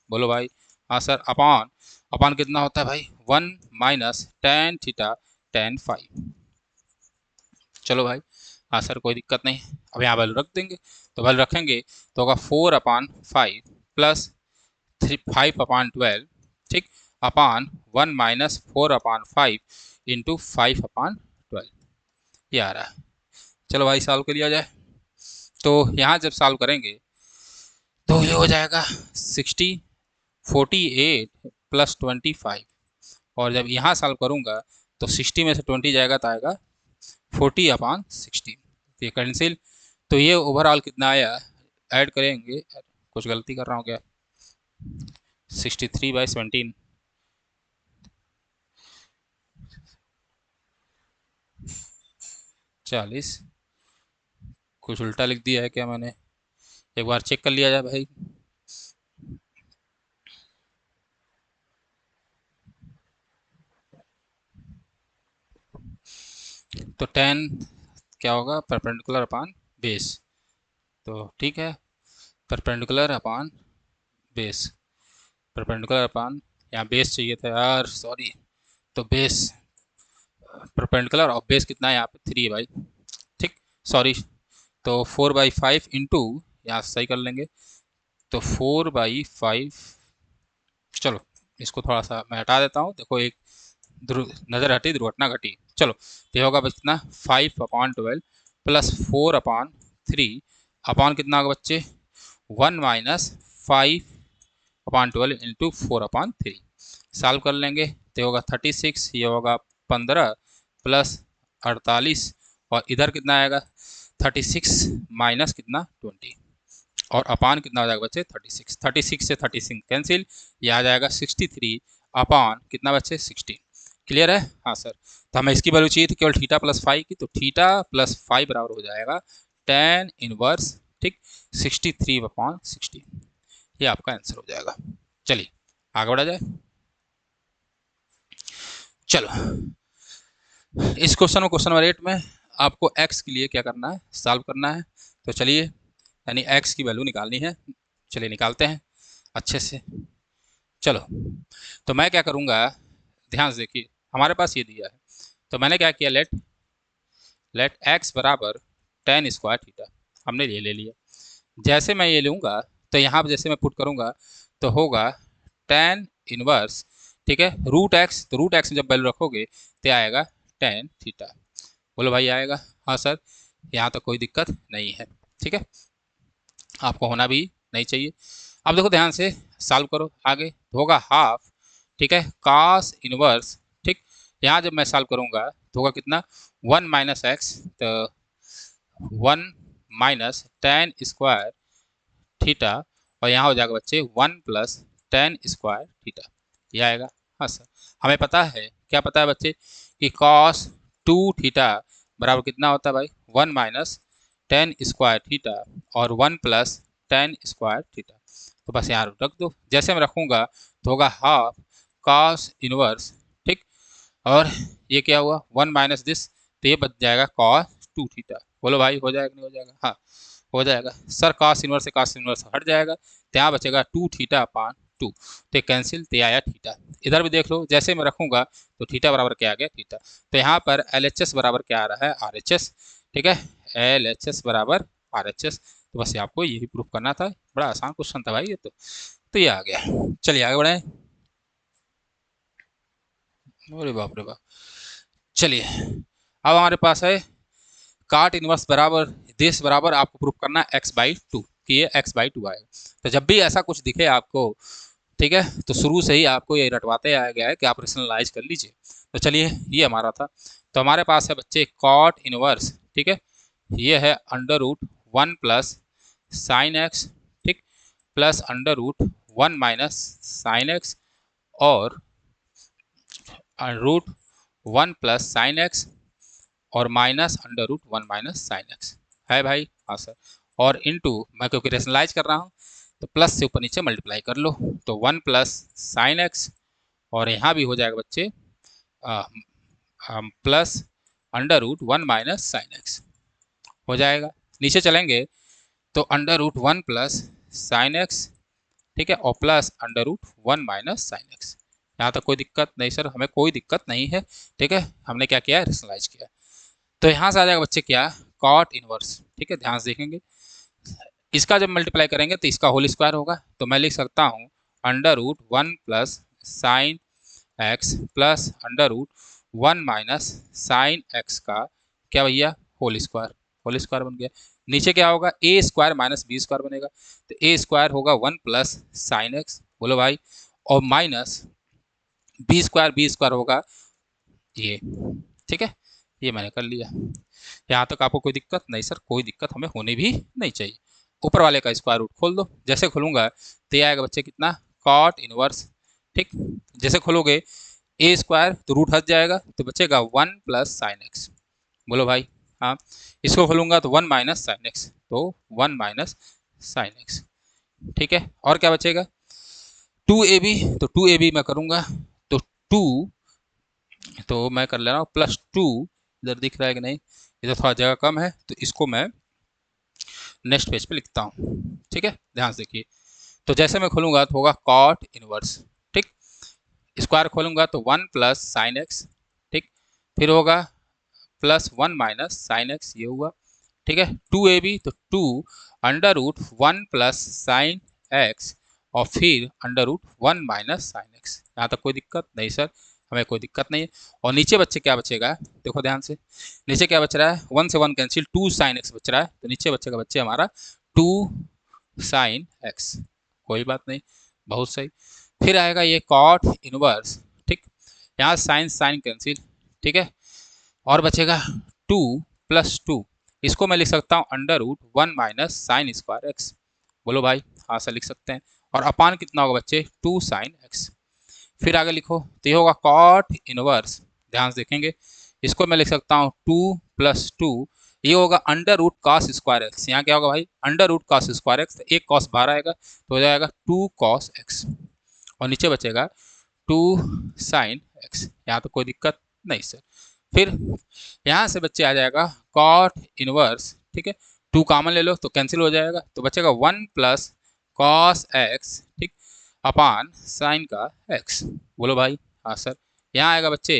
बोलो भाई। हाँ सर, अपॉन अपॉन कितना होता है भाई? 1 माइनस 10 थीटा 10 5। चलो भाई, हाँ सर कोई दिक्कत नहीं। अब यहाँ वैल्यू रख देंगे, तो वैल्यू रखेंगे तो होगा 4/5 प्लस 5/12, ठीक, अपान 1 माइनस 4/5 इंटू 5/12, ये आ रहा है। चलो भाई सॉल्व कर लिया जाए। तो यहाँ जब सॉल्व करेंगे तो ये हो जाएगा 48 प्लस 25, और जब यहाँ सॉल्व करूँगा तो 60 में से 20 जाएगा तो आएगा 40/16, ये कैंसिल। तो ये ओवरऑल कितना आया, ऐड करेंगे, कुछ गलती कर रहा हूँ क्या, 63/17, 40, कुछ उल्टा लिख दिया है क्या मैंने, एक बार चेक कर लिया जाए भाई। तो 10 क्या होगा, परपेंडिकुलर अपान बेस, तो ठीक है, परपेंडिकुलर अपान बेस, परपेंडिकुलर अपान, यहाँ बेस चाहिए था यार, सॉरी, तो बेस, परपेंडिकुलर और बेस कितना है यहाँ पे 3 है भाई, ठीक, सॉरी, तो 4/5 इंटू, यहाँ से सही कर लेंगे, तो 4/5, चलो इसको थोड़ा सा मैं हटा देता हूँ, देखो एक नज़र हटी दुर्घटना घटी, चलो तो ये होगा बस कितना, 5/12 प्लस 4/3 अपॉन कितना होगा बच्चे, 1 - 5/12 इंटू 4/3, सॉल्व कर लेंगे तो ये होगा 36, ये होगा 15 प्लस 48, और इधर कितना आएगा 36 माइनस कितना 20, और अपान कितना हो जाएगा बच्चे 36, 36 से 36 कैंसिल, ये आ जाएगा 63 अपान कितना बच्चे 16, क्लियर है, हाँ सर। तो हमें इसकी वैल्यू चाहिए थी केवल थीटा प्लस फाइव की, तो थीटा प्लस फाइव बराबर हो जाएगा tan इनवर्स, ठीक, 63/16, ये आपका आंसर हो जाएगा। चलिए आगे बढ़ा जाए, चलो इस क्वेश्चन में, क्वेश्चन नंबर 8 में आपको x के लिए क्या करना है, सॉल्व करना है, तो चलिए यानी x की वैल्यू निकालनी है, चलिए निकालते हैं अच्छे से, चलो तो मैं क्या करूँगा, ध्यान से देखिए, हमारे पास ये दिया है, तो मैंने क्या किया, लेट x बराबर tan स्क्वायर थीटा, हमने ये ले लिया, जैसे मैं ये लूँगा तो यहाँ पर जैसे मैं पुट करूँगा तो होगा tan इनवर्स, ठीक है, रूट एक्स, तो रूट एक्स में जब वैल्यू रखोगे तो आएगा tan थीटा, बोलो भाई आएगा, हाँ सर, यहाँ तक कोई दिक्कत नहीं है, ठीक है, आपको होना भी नहीं चाहिए। अब देखो ध्यान से सॉल्व करो, आगे होगा हाफ, ठीक है, cos इनवर्स, ठीक, यहाँ जब मैं सॉल्व करूँगा तो होगा कितना, 1 - x, तो 1 - tan स्क्वायर थीटा, और यहाँ हो जाएगा बच्चे 1 + tan स्क्वायर थीटा, ये आएगा, हाँ सर। हमें पता है, क्या पता है बच्चे, कि cos 2 थीटा बराबर कितना होता है भाई, 1 - tan स्क्वायर थीटा और 1 + tan स्क्वायर थीटा, तो बस यहाँ रख दो, जैसे मैं रखूँगा तो होगा हाफ cos इनवर्स, ठीक, और ये क्या हुआ 1 - दिस, तो ये बच जाएगा cos 2 थीटा, बोलो भाई हो जाएगा नहीं हो जाएगा, हाँ हो जाएगा सर, cos इनवर्स से cos इनवर्स हट जाएगा, तो यहाँ बचेगा 2 थीटा अपान 2, तो कैंसिल, तो आया थीटा, इधर भी देख लो जैसे मैं रखूँगा तो थीटा बराबर क्या आ गया थीटा, तो यहाँ पर LHS बराबर क्या आ रहा है RHS, ठीक है, LHS बराबर RHS, तो बस ये आपको यही प्रूफ करना था, बड़ा आसान क्वेश्चन था भाई ये तो ये आ गया, चलिए आगे बढ़े, अरे बाप रे बाप, चलिए अब हमारे पास है काट इनवर्स बराबर दिस बराबर, आपको प्रूफ करना है x/2, कि ये x/2 आएगा, तो जब भी ऐसा कुछ दिखे आपको, ठीक है, तो शुरू से ही आपको ये रटवाते आया गया है कि आप रेशनलाइज कर लीजिए, तो चलिए ये हमारा था, तो हमारे पास है बच्चे कॉट इनवर्स, ठीक है, ये है √1 + sin x, ठीक, प्लस √1 - sin x, और √1 + sin x, और -√1 - sin x है भाई, हाँ सर, और इनटू, मैं क्योंकि रेशनलाइज कर रहा हूँ तो प्लस से ऊपर नीचे मल्टीप्लाई कर लो, तो 1 + sin x, और यहाँ भी हो जाएगा बच्चे प्लस √1 - sin x हो जाएगा, नीचे चलेंगे तो √1 + sin x, ठीक है, और प्लस √1 - sin x, यहाँ तक कोई दिक्कत नहीं सर, हमें कोई दिक्कत नहीं है, ठीक है, हमने क्या किया, रेशनलाइज किया, तो यहाँ से आ जाएगा बच्चे क्या, कॉट इनवर्स, ठीक है, ध्यान से देखेंगे, इसका जब मल्टीप्लाई करेंगे तो इसका होल स्क्वायर होगा, तो मैं लिख सकता हूँ √1 + sin x plus √1 - sin x का क्या भैया, होल स्क्वायर बन गया, नीचे क्या होगा, A square minus B square बनेगा, तो ए स्क्वायर होगा 1 प्लस साइन एक्स, बोलो भाई, और माइनस बी स्क्वायर होगा ये, ठीक है, ये मैंने कर लिया। यहाँ तक आपको कोई दिक्कत नहीं सर, कोई दिक्कत हमें होनी भी नहीं चाहिए। ऊपर वाले का स्क्वायर रूट खोल दो, जैसे खोलूंगा तो ये आएगा बच्चे कितना, कॉट इनवर्स, ठीक, जैसे खोलोगे ए स्क्वायर तो रूट हट जाएगा तो बचेगा 1 प्लस साइन एक्स, बोलो भाई, हाँ, इसको खोलूंगा तो 1 माइनस साइन एक्स, तो 1 माइनस साइन एक्स, ठीक है, और क्या बचेगा, 2ab, तो 2ab मैं करूंगा तो 2, तो मैं कर ले रहा हूँ प्लस 2, इधर दिख रहा है कि नहीं, इधर थोड़ा जगह कम है तो इसको मैं नेक्स्ट पेज पे लिखता हूँ, ठीक है, ध्यान से देखिए, तो जैसे मैं खोलूंगा तो होगा कॉट इनवर्स, ठीक, स्क्वायर खोलूंगा तो 1 प्लस साइन एक्स, ठीक, फिर होगा प्लस 1 माइनस साइन एक्स, ये हुआ, ठीक है, 2ab तो 2 under root 1 plus sine x, और फिर under root 1 minus sine x, यहाँ तक कोई दिक्कत नहीं सर, हमें कोई दिक्कत नहीं है। और नीचे बच्चे क्या बचेगा, देखो ध्यान से, नीचे क्या बच रहा है, 1 से 1 कैंसिल, 2 साइन एक्स बच रहा है, तो नीचे बचेगा बच्चे हमारा 2 साइन एक्स, कोई बात नहीं, बहुत सही। फिर आएगा ये कॉट इनवर्स, ठीक, यहाँ साइन साइन कैंसिल, ठीक है, और बचेगा 2 प्लस 2, इसको मैं लिख सकता हूँ under root 1 minus sine square x, बोलो भाई, हाँ सर लिख सकते हैं, और अपान कितना होगा बच्चे, 2 साइन एक्स। फिर आगे लिखो तो ये होगा कॉट इनवर्स, ध्यान से देखेंगे, इसको मैं लिख सकता हूँ 2 प्लस 2, ये होगा under root cos square x, यहाँ क्या होगा भाई, under root cos square x, एक कॉस बाहर आएगा तो हो जाएगा 2 कॉस एक्स, और नीचे बचेगा 2 साइन एक्स, यहाँ तो कोई दिक्कत नहीं सर। फिर यहाँ से बच्चे आ जाएगा कॉट इनवर्स, ठीक है, 2 कॉमन ले लो तो कैंसिल हो जाएगा, तो बचेगा 1 प्लस कॉस एक्स, ठीक, अपान साइन का एक्स, बोलो भाई, हाँ सर। यहाँ आएगा बच्चे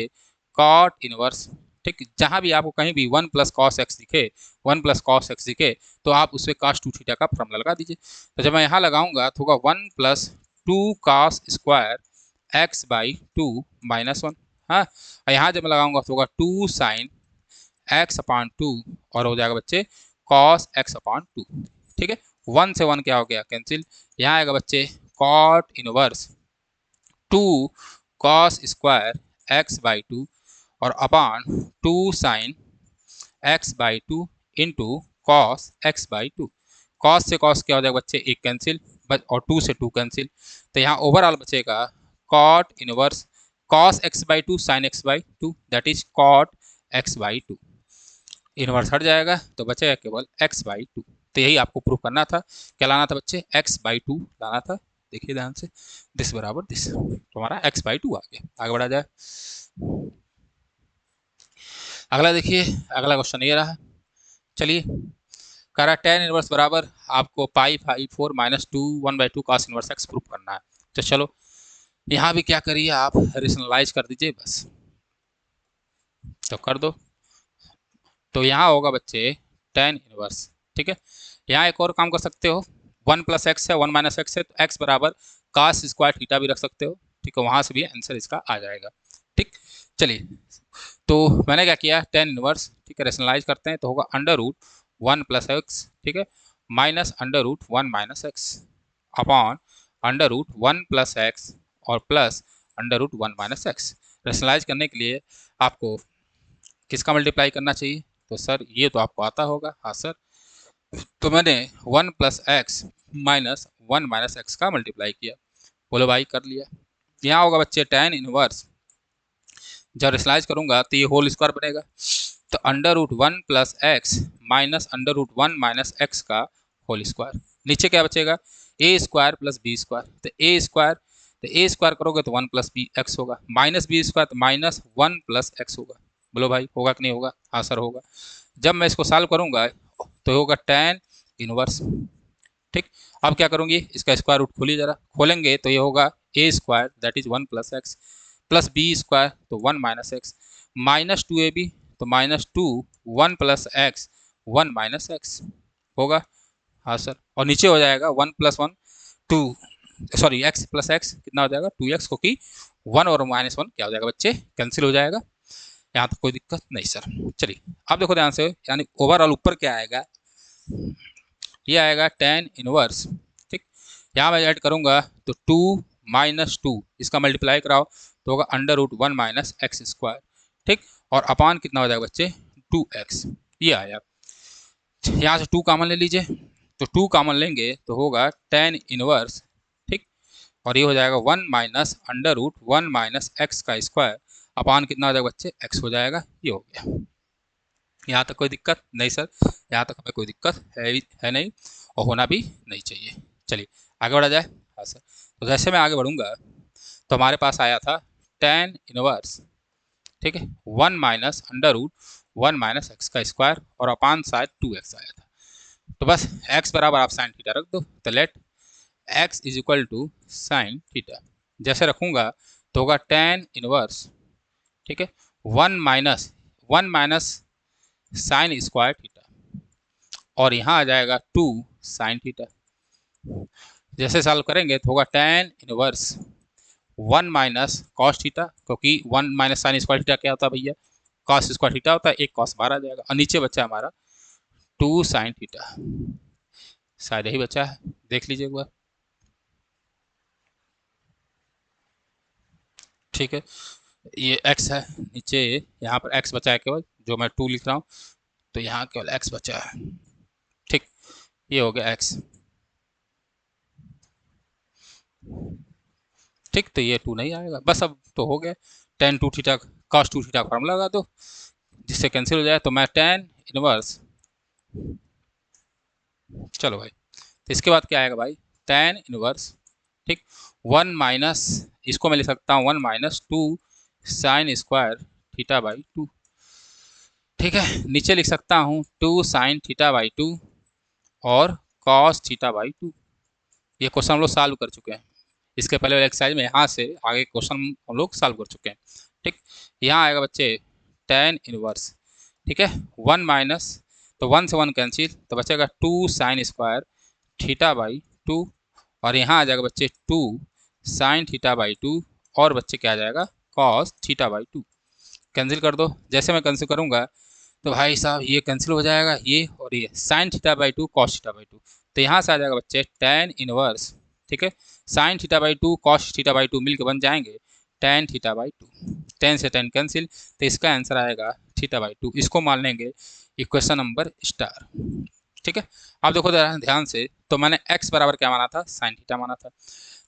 कॉट इनवर्स, ठीक, जहाँ भी आपको कहीं भी 1 प्लस कॉस एक्स दिखे, 1 प्लस कॉस एक्स दिखे, तो आप उसमें कास 2 थीटा का फॉर्मूला लगा दीजिए, तो जब मैं यहाँ लगाऊंगा तो होगा 1 plus 2 cos square x by 2 minus 1, हाँ, और यहाँ जब मैं लगाऊंगा तो होगा 2 साइन एक्स अपान 2, और हो जाएगा बच्चे कॉस एक्स अपान 2, ठीक है, 1 से 1 क्या हो गया, कैंसिल, यहाँ आएगा बच्चे cot inverse 2 cos square x by 2, और upon 2 sine x by 2 into cos x by 2, cos से कॉस क्या हो जाएगा बच्चे, एक कैंसिल, और 2 से 2 कैंसिल, तो यहाँ ओवरऑल बचेगा cot inverse cos x by 2 sine x by 2, that is cot x by 2, inverse हट जाएगा तो बचेगा केवल एक्स बाई 2, तो यही आपको प्रूफ करना था, क्या लाना था बच्चे, एक्स बाई 2 लाना था, देखिए ध्यान से, दिस बराबर दिस, तो हमारा एक्स बाई 2 आ गया, आगे बढ़ा जाए। अगला देखिए, अगला क्वेश्चन ये रहा, चलिए, कह रहा टेन इनवर्स बराबर आपको पाई 4 minus 2 1 by 2 cos inverse x proof करना है, तो चलो यहाँ भी क्या करिए आप, रेशनलाइज कर दीजिए बस, तो कर दो, तो यहाँ होगा बच्चे टेन इनवर्स, ठीक है, यहाँ एक और काम कर सकते हो, 1 प्लस एक्स है 1 माइनस एक्स है, तो एक्स बराबर कास स्क्वायर थीटा भी रख सकते हो, ठीक है, वहाँ से भी आंसर इसका आ जाएगा, ठीक, चलिए, तो मैंने क्या किया, टेन इनवर्स, ठीक है, रेशनलाइज करते हैं तो होगा अंडर रूट 1 प्लस एक्स, ठीक है, minus under root 1 minus X, upon under root 1 plus X, और plus under root 1 minus X, rationalize करने के लिए आपको किसका मल्टीप्लाई करना चाहिए, तो सर ये तो आपको आता होगा, हाँ सर, तो मैंने 1 plus x minus 1 minus x का मल्टीप्लाई किया, बोलो भाई कर लिया, यहाँ होगा बच्चे टेन इनवर्स, जब रेशनलाइज करूंगा तो ये होल स्क्वायर बनेगा, तो under root 1 plus x minus under root 1 minus x का होल स्क्वायर, नीचे क्या बचेगा, A square plus B square, तो ए स्क्वायर, तो ए स्क्वायर करोगे तो 1 प्लस बी एक्स होगा, माइनस बी स्क्वायर तो माइनस 1 प्लस एक्स होगा, बोलो भाई होगा कि नहीं होगा, हाँ सर होगा, जब मैं इसको सॉल्व करूंगा तो होगा टेन इनवर्स, ठीक, अब क्या करूंगी, इसका स्क्वायर रूट खोलिए जरा, खोलेंगे तो ये होगा A square that is 1 plus X, plus B square तो 1 माइनस एक्स, माइनस 2ab तो minus 2 1 plus X 1 minus X होगा, हाँ सर, और नीचे हो जाएगा 1 plus 1 2, sorry X plus X कितना हो जाएगा 2x, क्योंकि 1 और माइनस 1 क्या हो जाएगा बच्चे, कैंसिल हो जाएगा, यहाँ तक कोई दिक्कत नहीं सर। चलिए अब देखो ध्यान से, यानी ओवरऑल ऊपर क्या आएगा, ये आएगा टेन इनवर्स, ठीक। यहाँ मैं ऐड करूँगा तो 2 - 2 इसका मल्टीप्लाई कराओ तो होगा √1 - x², ठीक। और अपान कितना हो जाएगा बच्चे, 2x। ये आया। यहाँ से 2 कॉमन ले लीजिए, तो 2 कॉमन लेंगे तो होगा टेन इनवर्स, ठीक। और ये हो जाएगा 1 - √1 - x²। अपान कितना हो जाएगा बच्चे, x हो जाएगा। ये हो गया। यहाँ तक कोई दिक्कत नहीं सर? यहाँ तक हमें कोई दिक्कत है नहीं, और होना भी नहीं चाहिए। चलिए आगे बढ़ा जाए। हाँ सर। तो जैसे मैं आगे बढ़ूंगा तो हमारे पास आया था टेन इनवर्स, ठीक है, 1 - √1 - x², और अपान साइड 2x आया था। तो बस x बराबर आप साइन थीटा रख दो, तो let x is equal to sine theta. जैसे रखूंगा तो होगा टेन इनवर्स, ठीक है, 1 - 1 - साइन स्क्वायर थीटा, और यहाँ आ जाएगा 2 साइन थीटा। जैसे सॉल्व करेंगे तो होगा टेन इनवर्स 1 - कॉस थीटा, क्योंकि 1 - साइन स्क्वायर थीटा क्या होता है भैया, कॉस स्क्वायर थीटा होता है, एक कॉस बार आ जाएगा, और नीचे बचा हमारा 2 साइन थीटा। शायद यही बचा है, देख लीजिए एक बार। ठीक है, ये x है नीचे, यहाँ पर x बचा है केवल, जो मैं 2 लिख रहा हूँ, तो यहाँ केवल x बचा है, ठीक। ये हो गया x, ठीक। तो ये 2 नहीं आएगा, बस अब तो हो गया। Ten 2 theta cos 2 theta formula लगा दो, जिससे कैंसिल हो जाए, तो मैं टेन इनवर्स, चलो भाई। तो इसके बाद क्या आएगा भाई, टेन इनवर्स, ठीक, 1 - इसको मैं लिख सकता हूँ 1 - 2 साइन स्क्वायर थीटा बाई 2, ठीक है। नीचे लिख सकता हूँ 2 साइन थीटा बाई 2 और कॉस थीटा बाई 2। ये क्वेश्चन हम लोग सॉल्व कर चुके हैं, इसके पहले वाले एक्सरसाइज में यहाँ से आगे क्वेश्चन हम लोग सॉल्व कर चुके हैं, ठीक। यहाँ आएगा बच्चे टेन इनवर्स, ठीक है, 1 तो 1 से 1 कैंसिल, तो बचेगा 2 साइन स्क्वायर थीटा बाई 2, और यहाँ आ जाएगा बच्चे 2 साइन थीटा बाई 2, और बच्चे क्या आ जाएगा, कॉस थीटा बाई 2। कैंसिल कर दो। जैसे मैं कैंसिल करूँगा तो भाई साहब ये कैंसिल हो जाएगा, ये और ये sine theta by 2 cos theta by 2, तो यहाँ से आ जाएगा बच्चे टेन इनवर्स, ठीक है, sine theta by 2 cos theta by 2 मिलकर बन जाएंगे टेन थीटा बाई 2। 10 से 10 कैंसिल, तो इसका आंसर आएगा थीटा बाई 2। इसको मान लेंगे इक्वेशन नंबर स्टार, ठीक है। अब देखो ध्यान से, तो मैंने x बराबर क्या माना था, साइन थीटा माना था।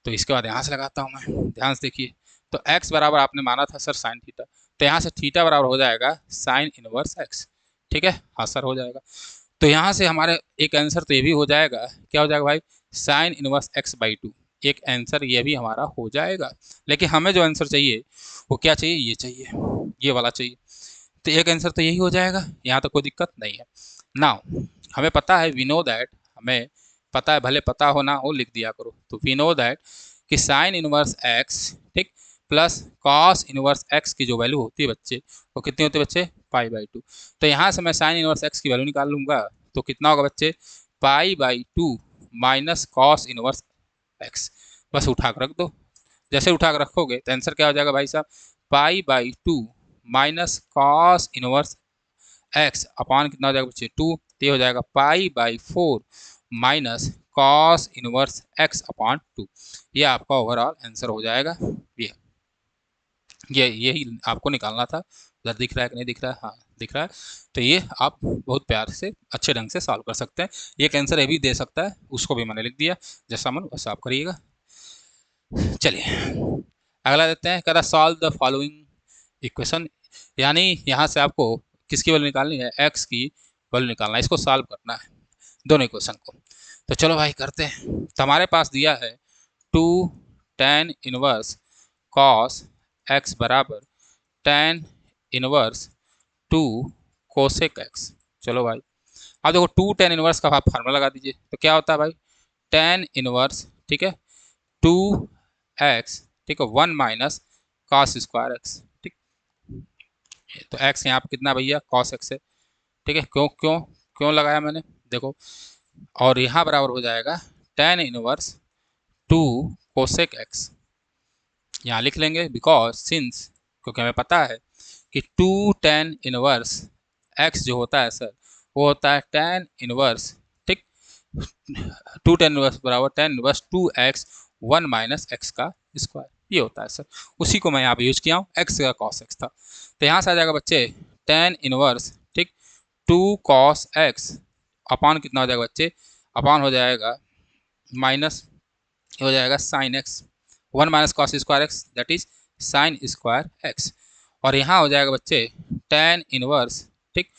तो इसके बाद यहाँ से लगाता हूँ मैं, ध्यान से देखिए। तो x बराबर आपने माना था सर साइन थीटा, तो यहाँ से थीटा बराबर हो जाएगा साइन इनवर्स x, ठीक है। हाँ सर हो जाएगा। तो यहाँ से हमारे एक आंसर तो ये भी हो जाएगा, क्या हो जाएगा भाई, साइन इनवर्स x बाई 2। एक आंसर ये भी हमारा हो जाएगा, लेकिन हमें जो आंसर चाहिए वो क्या चाहिए, ये चाहिए, ये वाला चाहिए। तो एक आंसर तो यही हो जाएगा, यहाँ तो कोई दिक्कत नहीं है। नाउ हमें पता है, वी नो दैट, हमें पता है, भले पता हो ना हो लिख दिया करो, तो वी नो दैट कि साइन इनवर्स एक्स, ठीक, प्लस कॉस इनवर्स एक्स की जो वैल्यू होती है बच्चे, वो कितनी होती है बच्चे, पाई बाई 2। तो यहाँ से मैं साइन इनवर्स एक्स की वैल्यू निकाल लूँगा, तो कितना होगा बच्चे, पाई by 2 minus cos inverse x. बस उठा कर रख दो। जैसे उठा कर रखोगे तो आंसर क्या हो जाएगा भाई साहब, pi by 2 minus cos inverse X upon कितना हो जाएगा बच्चे, 2। तो ये हो जाएगा pi by 4 minus cos inverse X upon 2। ये आपका ओवरऑल आंसर हो जाएगा। ये यही आपको निकालना था। उधर दिख रहा है कि नहीं दिख रहा है, हाँ दिख रहा है। तो ये आप बहुत प्यार से अच्छे ढंग से सॉल्व कर सकते हैं। ये आंसर ये भी दे सकता है, उसको भी मैंने लिख दिया, जैसा मन वैसा आप करिएगा। चलिए अगला देते हैं, कदा सॉल्व द फॉलोइंग इक्वेशन, यानी यहाँ से आपको किसकी वैल्यू निकालनी है, एक्स की वैल्यू निकालना है, इसको सॉल्व करना है दोनों इक्वेशन को। तो चलो भाई करते हैं। तो हमारे पास दिया है 2 tan इनवर्स कॉस एक्स बराबर tan इनवर्स 2 कोसेक एक्स। चलो भाई अब देखो 2 tan इनवर्स का आप फार्मूला लगा दीजिए, तो क्या होता है भाई, tan इनवर्स, ठीक है, 2x, ठीक है, 1 माइनस कॉस स्क्वायर एक्स, ठीक। तो x यहाँ पे कितना भैया, कॉस एक्स है, ठीक है। क्यों क्यों क्यों लगाया मैंने, देखो, और यहाँ बराबर हो जाएगा tan इनवर्स 2 कोसेक एक्स। यहाँ लिख लेंगे बिकॉज सिंस, क्योंकि हमें पता है कि 2 tan इनवर्स एक्स जो होता है सर, वो होता है tan inverse two tan inverse बराबर tan inverse 2x 1 minus x का स्क्वायर, ये होता है सर। उसी को मैं यहाँ पे यूज किया हूँ, एक्स का कॉस एक्स था। तो यहाँ से आ जाएगा बच्चे टेन इनवर्स, ठीक, 2 कॉस एक्स अपान कितना हो जाएगा बच्चे, अपान हो जाएगा माइनस हो जाएगा sine x, 1 minus cos square x that is sine square x. और यहाँ हो जाएगा बच्चे टेन इनवर्स, ठीक,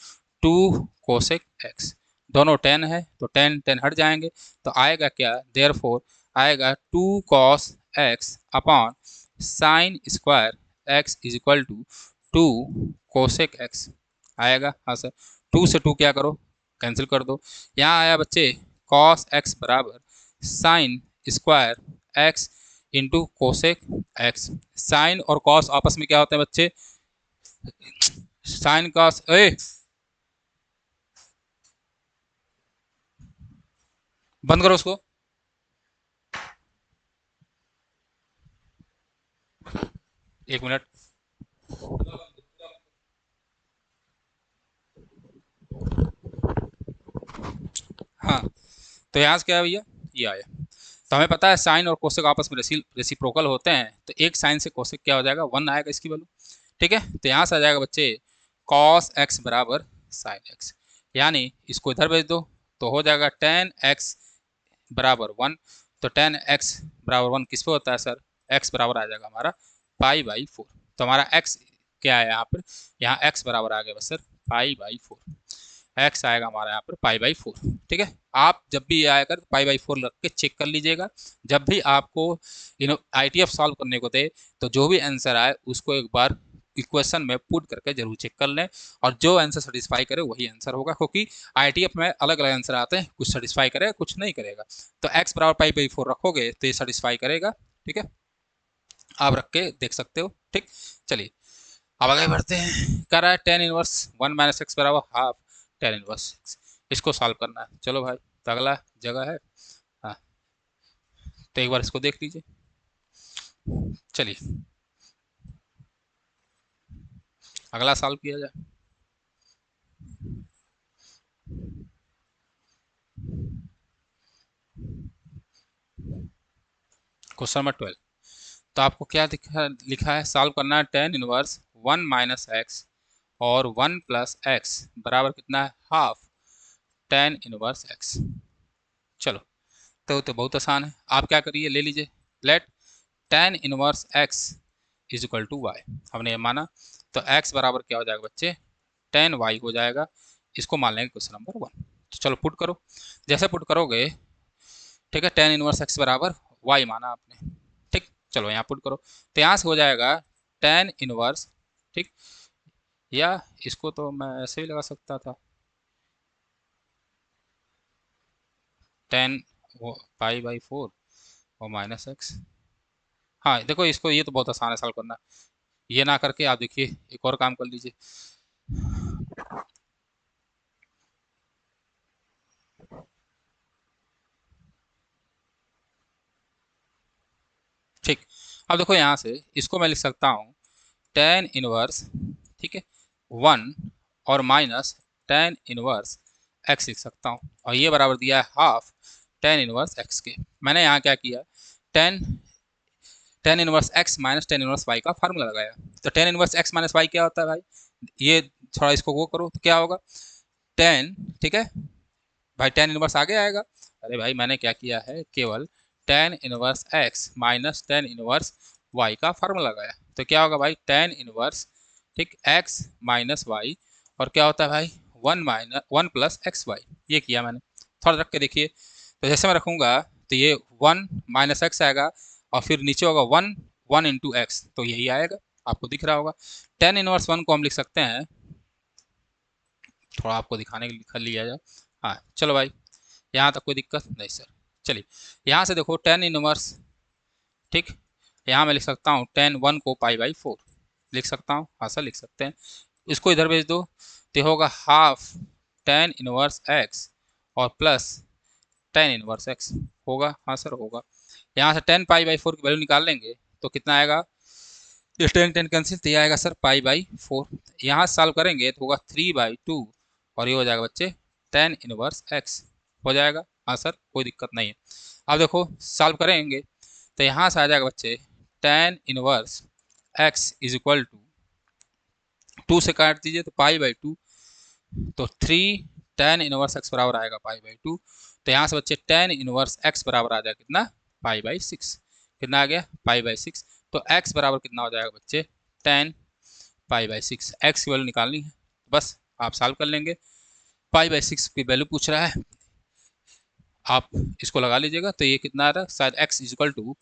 2 कोसेक एक्स, दोनों टेन है तो टेन टेन हट जाएंगे, तो आएगा क्या, देयरफॉर आएगा 2 cos x upon sine square x is equal to 2 cosec x आएगा। हाँ सर, 2 से 2 क्या करो, कैंसिल कर दो। यहाँ आया बच्चे कॉस एक्स बराबर sine square x into cosec x. Sine और कॉस आपस में क्या होते हैं बच्चे, साइन कॉस, ए बंद करो उसको, एक मिनट। हाँ, तो यहाँ से क्या है भैया, ये आया। तो हमें पता है साइन और कोसेक आपस में रेसिप्रोकल होते हैं, तो एक साइन से कोसेक क्या हो जाएगा, 1 आएगा इसकी वैल्यू, ठीक है। तो यहाँ से आ जाएगा बच्चे कॉस एक्स बराबर साइन एक्स, यानी इसको इधर भेज दो तो हो जाएगा टेन एक्स बराबर 1। तो टेन एक्स बराबर 1 किस पे होता है सर, एक्स बराबर आ जाएगा हमारा पाई बाई 4। तो हमारा एक्स क्या है यहाँ पर, यहाँ एक्स बराबर आ गया बस सर पाई बाई 4, एक्स आएगा हमारा यहाँ पर पाई बाई 4, ठीक है। आप जब भी ये आएगा पाई बाई 4 रख के चेक कर लीजिएगा, जब भी आपको ITF सॉल्व करने को दे तो जो भी आंसर आए उसको एक बार इक्वेशन में पुट करके जरूर चेक कर लें, और जो आंसर सेटिस्फाई करे वही आंसर होगा, क्योंकि ITF में अलग अलग आंसर आते हैं, कुछ सेटिस्फाई करेगा कुछ नहीं करेगा। तो एक्स बराबर पाई बाई 4 रखोगे तो ये सेटिस्फाई करेगा, ठीक है, आप रख के देख सकते हो, ठीक। चलिए अब आगे बढ़ते हैं, कर रहा है टेन इनवर्स 1 माइनस एक्स बराबर हाफ टेन इनवर्स एक्स, इसको सॉल्व करना है। चलो भाई, तो अगला जगह है, हाँ, तो एक बार इसको देख लीजिए। चलिए अगला सॉल्व किया जाए। क्वेश्चन नंबर 12, तो आपको क्या लिखा है, सॉल्व करना है टेन इनवर्स 1 माइनस एक्स और 1 प्लस एक्स बराबर कितना है, हाफ टेन इनवर्स एक्स। चलो तो बहुत आसान है, आप क्या करिए, ले लीजिए, let tan inverse x is equal to y, हमने ये माना, तो एक्स बराबर क्या हो जाएगा बच्चे, टेन वाई हो जाएगा, इसको मान लेंगे क्वेश्चन नंबर 1। तो चलो पुट करो, जैसे पुट करोगे, ठीक है, टेन इनवर्स एक्स बराबर वाई माना आपने, ठीक, चलो यहाँ पुट करो, तो यहाँ से हो जाएगा टेन इनवर्स, ठीक, या इसको तो मैं ऐसे भी लगा सकता था, टेन पाई बाई 4 और माइनस एक्स। हाँ देखो, इसको ये तो बहुत आसान है सॉल्व करना, ये ना करके आप देखिए एक और काम कर लीजिए। ठीक, अब देखो यहाँ से इसको मैं लिख सकता हूँ टेन इनवर्स, ठीक है, 1 और माइनस टेन इनवर्स एक्स लिख सकता हूँ, और ये बराबर दिया है हाफ टेन इनवर्स एक्स के। मैंने यहाँ क्या किया, tan tan inverse x minus tan inverse y का फार्मूला लगाया। तो tan inverse x minus y क्या होता है भाई, ये थोड़ा इसको वो करो तो क्या होगा, टेन, ठीक है भाई, टेन इनवर्स आगे आएगा, अरे भाई मैंने क्या किया है, केवल tan inverse x minus tan inverse y का फार्मूला लगाया, तो क्या होगा भाई, टेन इनवर्स, ठीक, एक्स माइनस वाई, और क्या होता है भाई, 1 माइनस 1 प्लस एक्स वाई, ये किया मैंने। थोड़ा रख के देखिए, तो जैसे मैं रखूँगा तो ये 1 माइनस एक्स आएगा, और फिर नीचे होगा 1 1 इंटू एक्स, तो यही आएगा, आपको दिख रहा होगा। टेन इनवर्स 1 को हम लिख सकते हैं, थोड़ा आपको दिखाने के लिए लिख लिया जाए, हाँ चलो भाई, यहाँ तक कोई दिक्कत नहीं सर। चलिए यहाँ से देखो टेन इनवर्स, ठीक, यहाँ मैं लिख सकता हूँ टेन 1 को पाई बाई 4 लिख सकता हूँ, हाँ सर लिख सकते हैं, इसको इधर भेज दो तो होगा हाफ टेन इनवर्स एक्स और प्लस टेन इनवर्स एक्स, होगा, हाँ सर होगा। यहाँ से टेन पाई बाई 4 की वैल्यू निकाल लेंगे तो कितना आएगा, ये टेन टेन कैंसिल, तो ये आएगा सर पाई बाई 4। यहाँ सॉल्व करेंगे तो होगा 3/2, और ये हो जाएगा बच्चे टेन इनवर्स एक्स हो जाएगा। हाँ सर, कोई दिक्कत नहीं है। अब देखो सॉल्व करेंगे तो यहाँ से आ जाएगा बच्चे tan inverse x is equal to, 2 से काट दीजिए तो पाई/2, तो 3 टेन इनवर्स एक्स बराबर आएगा पाई/2। तो यहाँ से बच्चे टेन इनवर्स एक्स बराबर आ जाएगा कितना, पाई/6। कितना आ गया, पाई/6। तो एक्स बराबर कितना हो जाएगा बच्चे, 10 पाई/6। एक्स की वैल्यू निकालनी है, बस आप सॉल्व कर लेंगे। पाई/6 की वैल्यू पूछ रहा है, आप इसको लगा लीजिएगा। तो ये कितना आ रहा है, शायद एक्स इज इक्वल टू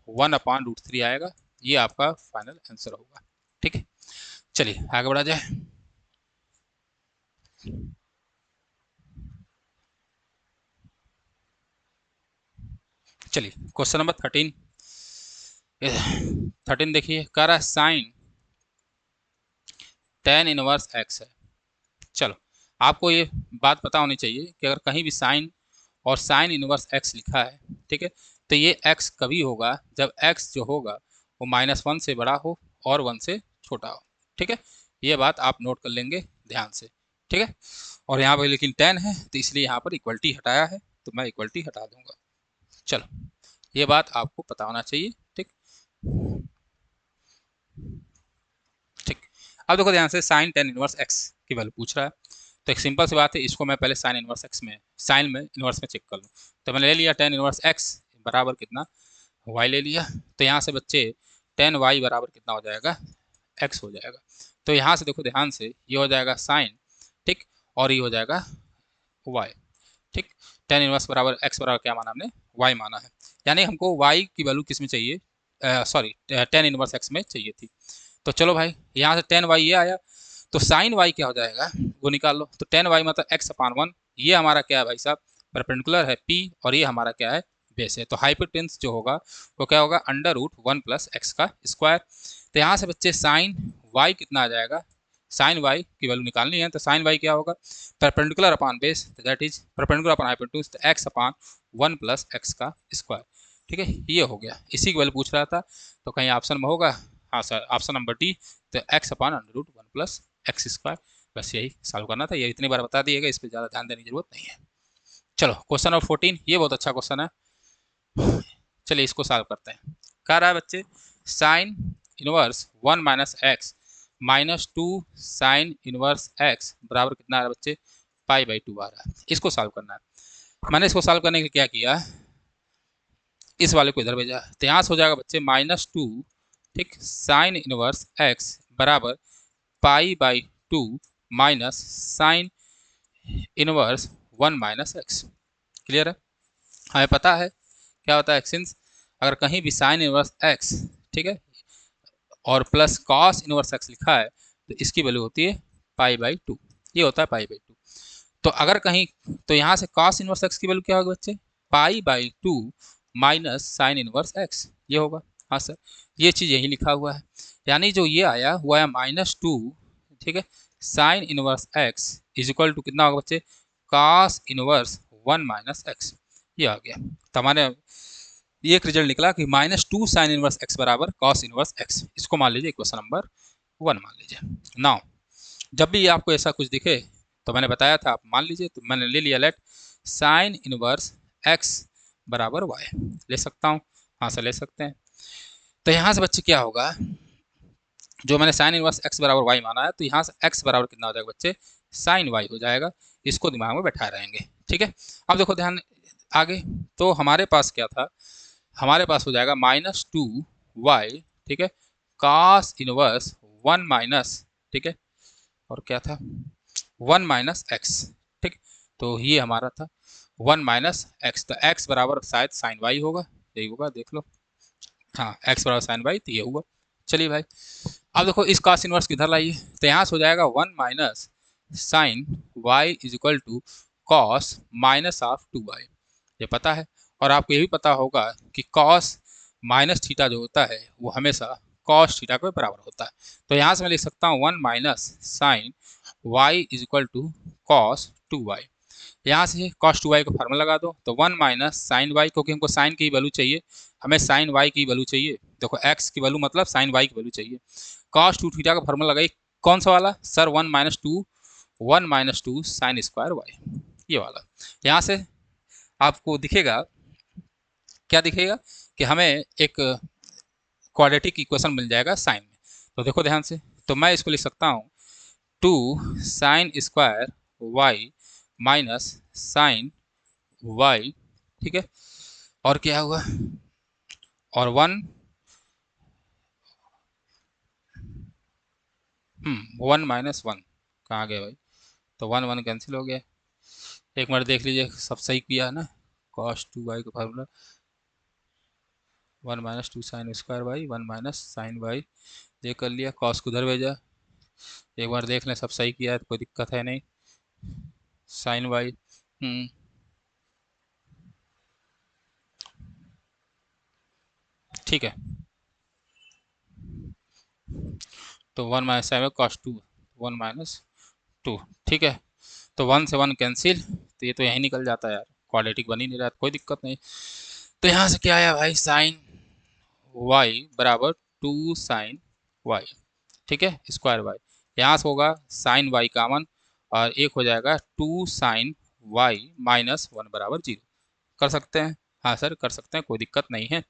1/√3 आएगा। ये आपका फाइनल आंसर होगा। ठीक है, चलिए आगे बढ़ा जाए। चलिए क्वेश्चन नंबर 13 देखिए, कह रहा है साइन टेन इनवर्स एक्स है। चलो आपको ये बात पता होनी चाहिए कि अगर कहीं भी साइन और साइन इनवर्स एक्स लिखा है, ठीक है, तो ये एक्स कभी होगा जब एक्स जो होगा वो -1 से बड़ा हो और 1 से छोटा हो। ठीक है, ये बात आप नोट कर लेंगे ध्यान से। ठीक है, और यहाँ पर लेकिन 10 है तो इसलिए यहाँ पर इक्वलिटी हटाया है, तो मैं इक्वलिटी हटा दूंगा। चलो ये बात आपको पता होना चाहिए। ठीक ठीक, अब देखो ध्यान से, साइन टेन इनवर्स एक्स की वैल्यू पूछ रहा है। तो एक सिंपल सी बात है, इसको मैं पहले साइन इनवर्स एक्स में, साइन में इनवर्स में चेक कर लूँ। तो मैंने ले लिया टेन इनवर्स एक्स बराबर कितना, वाई ले लिया। तो यहाँ से बच्चे टेन वाई बराबर कितना हो जाएगा, एक्स हो जाएगा। तो यहाँ से देखो ध्यान से, ये हो जाएगा साइन, ठीक, और ये हो जाएगा वाई। ठीक, टेन इनवर्स बराबर एक्स बराबर क्या माना हमने, वाई माना है। यानी हमको वाई की वैल्यू किस में चाहिए, सॉरी टेन इनवर्स एक्स में चाहिए थी। तो चलो भाई, यहाँ से टेन वाई ये आया, तो साइन वाई क्या हो जाएगा वो निकाल लो। तो टेन वाई मतलब x/1, ये हमारा क्या है भाई साहब, परपेंडिकुलर है p, और ये हमारा क्या है, बेस है। तो हाइपोटेन्यूस जो होगा वो क्या होगा, √1 + x का स्क्वायर। तो यहाँ से बच्चे साइन y कितना आ जाएगा, साइन y की वैल्यू निकालनी है। तो साइन y क्या होगा, परपेंडिकुलर अपॉन बेस, तो that is perpendicular upon hypotenuse, तो x/1 + x का स्क्वायर। ठीक है, ये हो गया, इसी की वैल्यू पूछ रहा था। तो कहीं ऑप्शन में होगा, हाँ सर, ऑप्शन नंबर डी। तो x/√1 + x²। बस यही सॉल्व करना था, ये इतनी बार बता दिएगा, इस पर ज़्यादा ध्यान देने की जरूरत नहीं है। चलो क्वेश्चन नंबर 14, ये बहुत अच्छा क्वेश्चन है। चलिए इसको सॉल्व करते हैं। कह रहा है बच्चे sign inverse 1 - x -2 sine inverse x बराबर कितना आ रहा है बच्चे, पाई/2 आ रहा है। इसको सॉल्व करना है। मैंने इसको सॉल्व करने के लिए क्या किया, इस वाले को इधर भेजा। तो यहाँ से हो जाएगा बच्चे -2, ठीक, साइन इनवर्स x बराबर पाई/2 minus sine inverse 1 - x। Clear है, हमें पता है क्या होता है एक्सिंस, अगर कहीं भी साइन इनवर्स x, ठीक है, और प्लस कॉस इनवर्स x लिखा है तो इसकी वैल्यू होती है पाई/2, ये होता है पाई/2। तो अगर कहीं, तो यहाँ से कॉस इनवर्स x की वैल्यू क्या होगी बच्चे, पाई/2 माइनस साइन इनवर्स x, ये होगा। हाँ सर, ये चीज़ यही लिखा हुआ है। यानी जो ये आया वो आया -2, ठीक है, sine inverse x is equal to कितना होगा बच्चे, कॉस इनवर्स 1 - x, ये आ गया। तो हमारे ये एक रिजल्ट निकला कि -2 साइन इनवर्स x बराबर कॉस इनवर्स x। इसको मान लीजिए क्वेश्चन नंबर 1 मान लीजिए। नाउ जब भी आपको ऐसा कुछ दिखे तो मैंने बताया था आप मान लीजिए। तो मैंने ले लिया लेट साइन इनवर्स x बराबर y, ले सकता हूँ, हाँ सर ले सकते हैं। तो यहाँ से बच्चे क्या होगा, जो मैंने साइन इनवर्स x बराबर y माना है, तो यहाँ से x बराबर कितना हो जाएगा बच्चे, साइन y हो जाएगा। इसको दिमाग में बैठा रहेंगे। ठीक है, अब देखो ध्यान आगे, तो हमारे पास क्या था, हमारे पास हो जाएगा -2y, ठीक है, कॉस इनवर्स 1 माइनस, ठीक है, और क्या था 1 - x। ठीक, तो ये हमारा था 1 - x। तो x बराबर शायद साइन y होगा, यही होगा, देख लो, हाँ x बराबर साइन y, तो ये हुआ। चलिए भाई, अब देखो इस कॉस इनवर्स किधर लाइए, तो यहाँ से हो जाएगा 1 - sine y is equal to cos -2y, ये पता है। और आपको ये भी पता होगा कि कॉस माइनस थीटा जो होता है वो हमेशा कॉस थीटा के बराबर होता है। तो यहाँ से मैं लिख सकता हूँ 1 - sine y is equal to cos 2y। यहाँ से कॉस 2y का फार्मूला लगा दो, तो 1 - साइन y, क्योंकि हमको साइन की वैल्यू चाहिए, हमें साइन y की वैल्यू चाहिए। देखो x की वैल्यू मतलब साइन y की वैल्यू चाहिए। कॉस 2 थीटा का फार्मूला लगाइए, कौन सा वाला सर, 1 - 2 साइन स्क्वायर y, ये वाला। यहाँ से आपको दिखेगा, क्या दिखेगा कि हमें एक क्वाड्रेटिक इक्वेशन मिल जाएगा साइन में। तो देखो ध्यान से, तो मैं इसको लिख सकता हूँ 2 sin² y minus sign y, ठीक है, और क्या हुआ, और 1 - 1 कहाँ गया भाई, तो 1 कैंसिल हो गया। एक मिनट देख लीजिए, सब सही किया है ना, cos 2y का formula 1 - 2 sin² y 1 - sin y, ये कर लिया, कॉस को उधर भेजा, एक बार देख लें सब सही किया है तो कोई दिक्कत है नहीं, साइन वाई, ठीक है, तो 1 - sin cos 2, 1 - 2, ठीक है, तो 1 से 1 कैंसिल, तो ये तो यहीं निकल जाता है यार, क्वाड्रेटिक बन ही नहीं रहा, कोई दिक्कत नहीं। तो यहाँ से क्या आया भाई, साइन वाई बराबर 2 sin y, ठीक है, स्क्वायर वाई, यहाँ से होगा साइन वाई कामन, और एक हो जाएगा 2 sin y माइनस 1 बराबर 0। कर सकते हैं, हाँ सर कर सकते हैं, कोई दिक्कत नहीं है।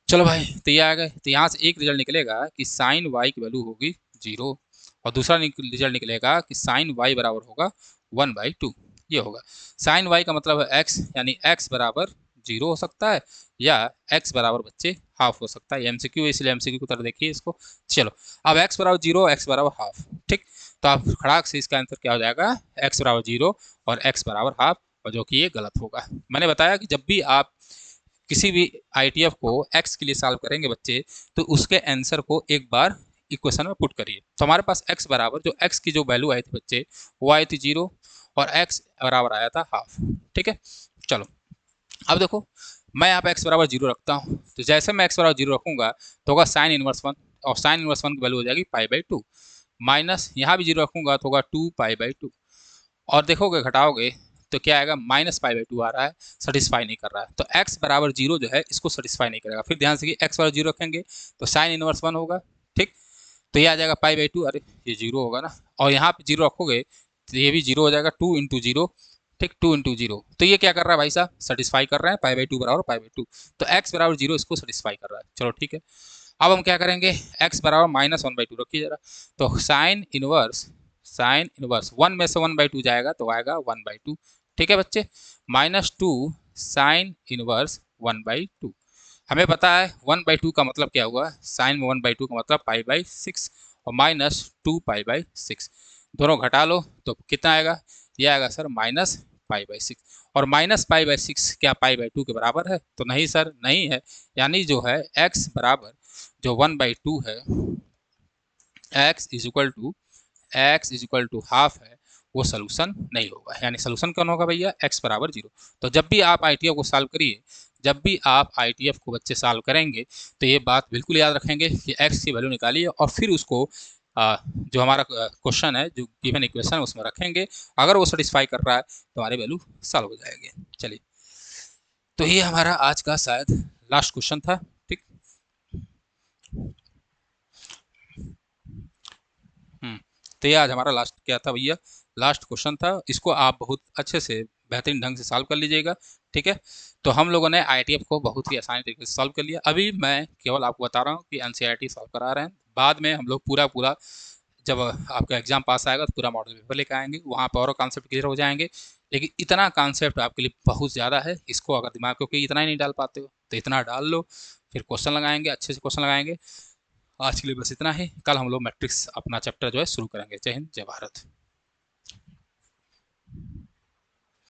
चलो भाई, तो ये आ गए, तो यहाँ से एक रिजल्ट निकलेगा कि साइन वाई की वैल्यू होगी 0, और दूसरा रिजल्ट निकलेगा कि साइन वाई बराबर होगा 1/2, ये होगा। साइन वाई का मतलब है x, यानी x बराबर 0 हो सकता है, या x बराबर बच्चे हाफ हो सकता है, एमसीक्यू, इसलिए एमसीक्यू की तरह देखिए इसको। चलो, अब x बराबर 0, x बराबर हाफ, ठीक, तो आप खड़ाक से इसका आंसर क्या हो जाएगा, x बराबर 0 और x बराबर हाफ, और जो कि ये गलत होगा। मैंने बताया कि जब भी आप किसी भी आईटीएफ को x के लिए सॉल्व करेंगे बच्चे, तो उसके आंसर को एक बार इक्वेशन में पुट करिए। तो हमारे पास x बराबर, जो x की जो वैल्यू आई थी बच्चे, वो आई थी 0, और x बराबर आया था हाफ, ठीक है। चलो, अब देखो, मैं यहाँ पे x बराबर 0 रखता हूँ, तो जैसे मैं x बराबर 0 रखूंगा तो होगा साइन इनवर्स 1, और साइन इनवर्स 1 की वैल्यू हो जाएगी पाई/2, माइनस यहाँ भी 0 रखूंगा तो होगा 2 पाई/2, और देखोगे घटाओगे तो क्या आएगा, -पाई/2 आ रहा है, सेटिस्फाई नहीं कर रहा है, तो x बराबर 0 जो है इसको सेटिस्फाई नहीं करेगा। फिर ध्यान से कि x बराबर 0 रखेंगे तो साइन इनवर्स 1 होगा, ठीक, तो ये आ जाएगा पाई/2, अरे ये 0 होगा ना, और यहाँ पे 0 रखोगे तो ये भी 0 हो जाएगा, 2 × 0, ठीक, 2 × 0, तो ये क्या कर रहा है भाई साहब, सेटिस्फाई कर रहा है, पाई/2 बराबर पाई/2, तो x बराबर 0 इसको सेटिस्फाई कर रहा है। चलो ठीक है, अब हम क्या करेंगे, x बराबर -1/2 रखिए जरा, तो साइन इनवर्स 1 में से 1/2 जाएगा तो आएगा 1/2, ठीक है बच्चे, -2 साइन इनवर्स 1/2, हमें पता है 1/2 का मतलब क्या हुआ, साइन में 1/2 का मतलब पाई/6, और -2 पाई/6, दोनों घटा लो तो कितना आएगा, ये आएगा सर -पाई/6, और -पाई/6 क्या पाई/2 के बराबर है, तो नहीं सर नहीं है, यानी जो है x बराबर जो 1/2 है, x is equal to half है, वो सोल्यूशन नहीं होगा, यानी सोल्यूशन कौन होगा भैया, x बराबर 0। तो जब भी आप आईटीएफ को सॉल्व करिए, जब भी आप आईटीएफ को बच्चे सॉल्व करेंगे, तो ये बात बिल्कुल याद रखेंगे कि x की वैल्यू निकालिए, और फिर उसको जो हमारा क्वेश्चन है, जो गिवन इक्वेशन है उसमें रखेंगे, अगर वो सेटिस्फाई कर रहा है तो हमारी वैल्यू सॉल्व हो जाएगी। चलिए, तो ये हमारा आज का शायद लास्ट क्वेश्चन था, ठीक। तो ये आज हमारा लास्ट क्या था भैया, लास्ट क्वेश्चन था, इसको आप बहुत अच्छे से बेहतरीन ढंग से सॉल्व कर लीजिएगा, ठीक है। तो हम लोगों ने आईटीएफ को बहुत ही आसानी तरीके से सॉल्व कर लिया, अभी मैं केवल आपको बता रहा हूँ कि एनसीईआरटी सॉल्व करा रहे हैं, बाद में हम लोग पूरा पूरा जब आपका एग्जाम पास आएगा तो पूरा मॉडल पेपर लेकर आएंगे, वहाँ पर और कॉन्सेप्ट क्लियर हो जाएंगे, लेकिन इतना कॉन्सेप्ट आपके लिए बहुत ज़्यादा है, इसको अगर दिमाग, क्योंकि इतना ही नहीं डाल पाते हो तो इतना डाल लो, फिर क्वेश्चन लगाएंगे, अच्छे से क्वेश्चन लगाएंगे। आज के लिए बस इतना ही, कल हम लोग मैट्रिक्स अपना चैप्टर जो है शुरू करेंगे। जय हिंद, जय भारत।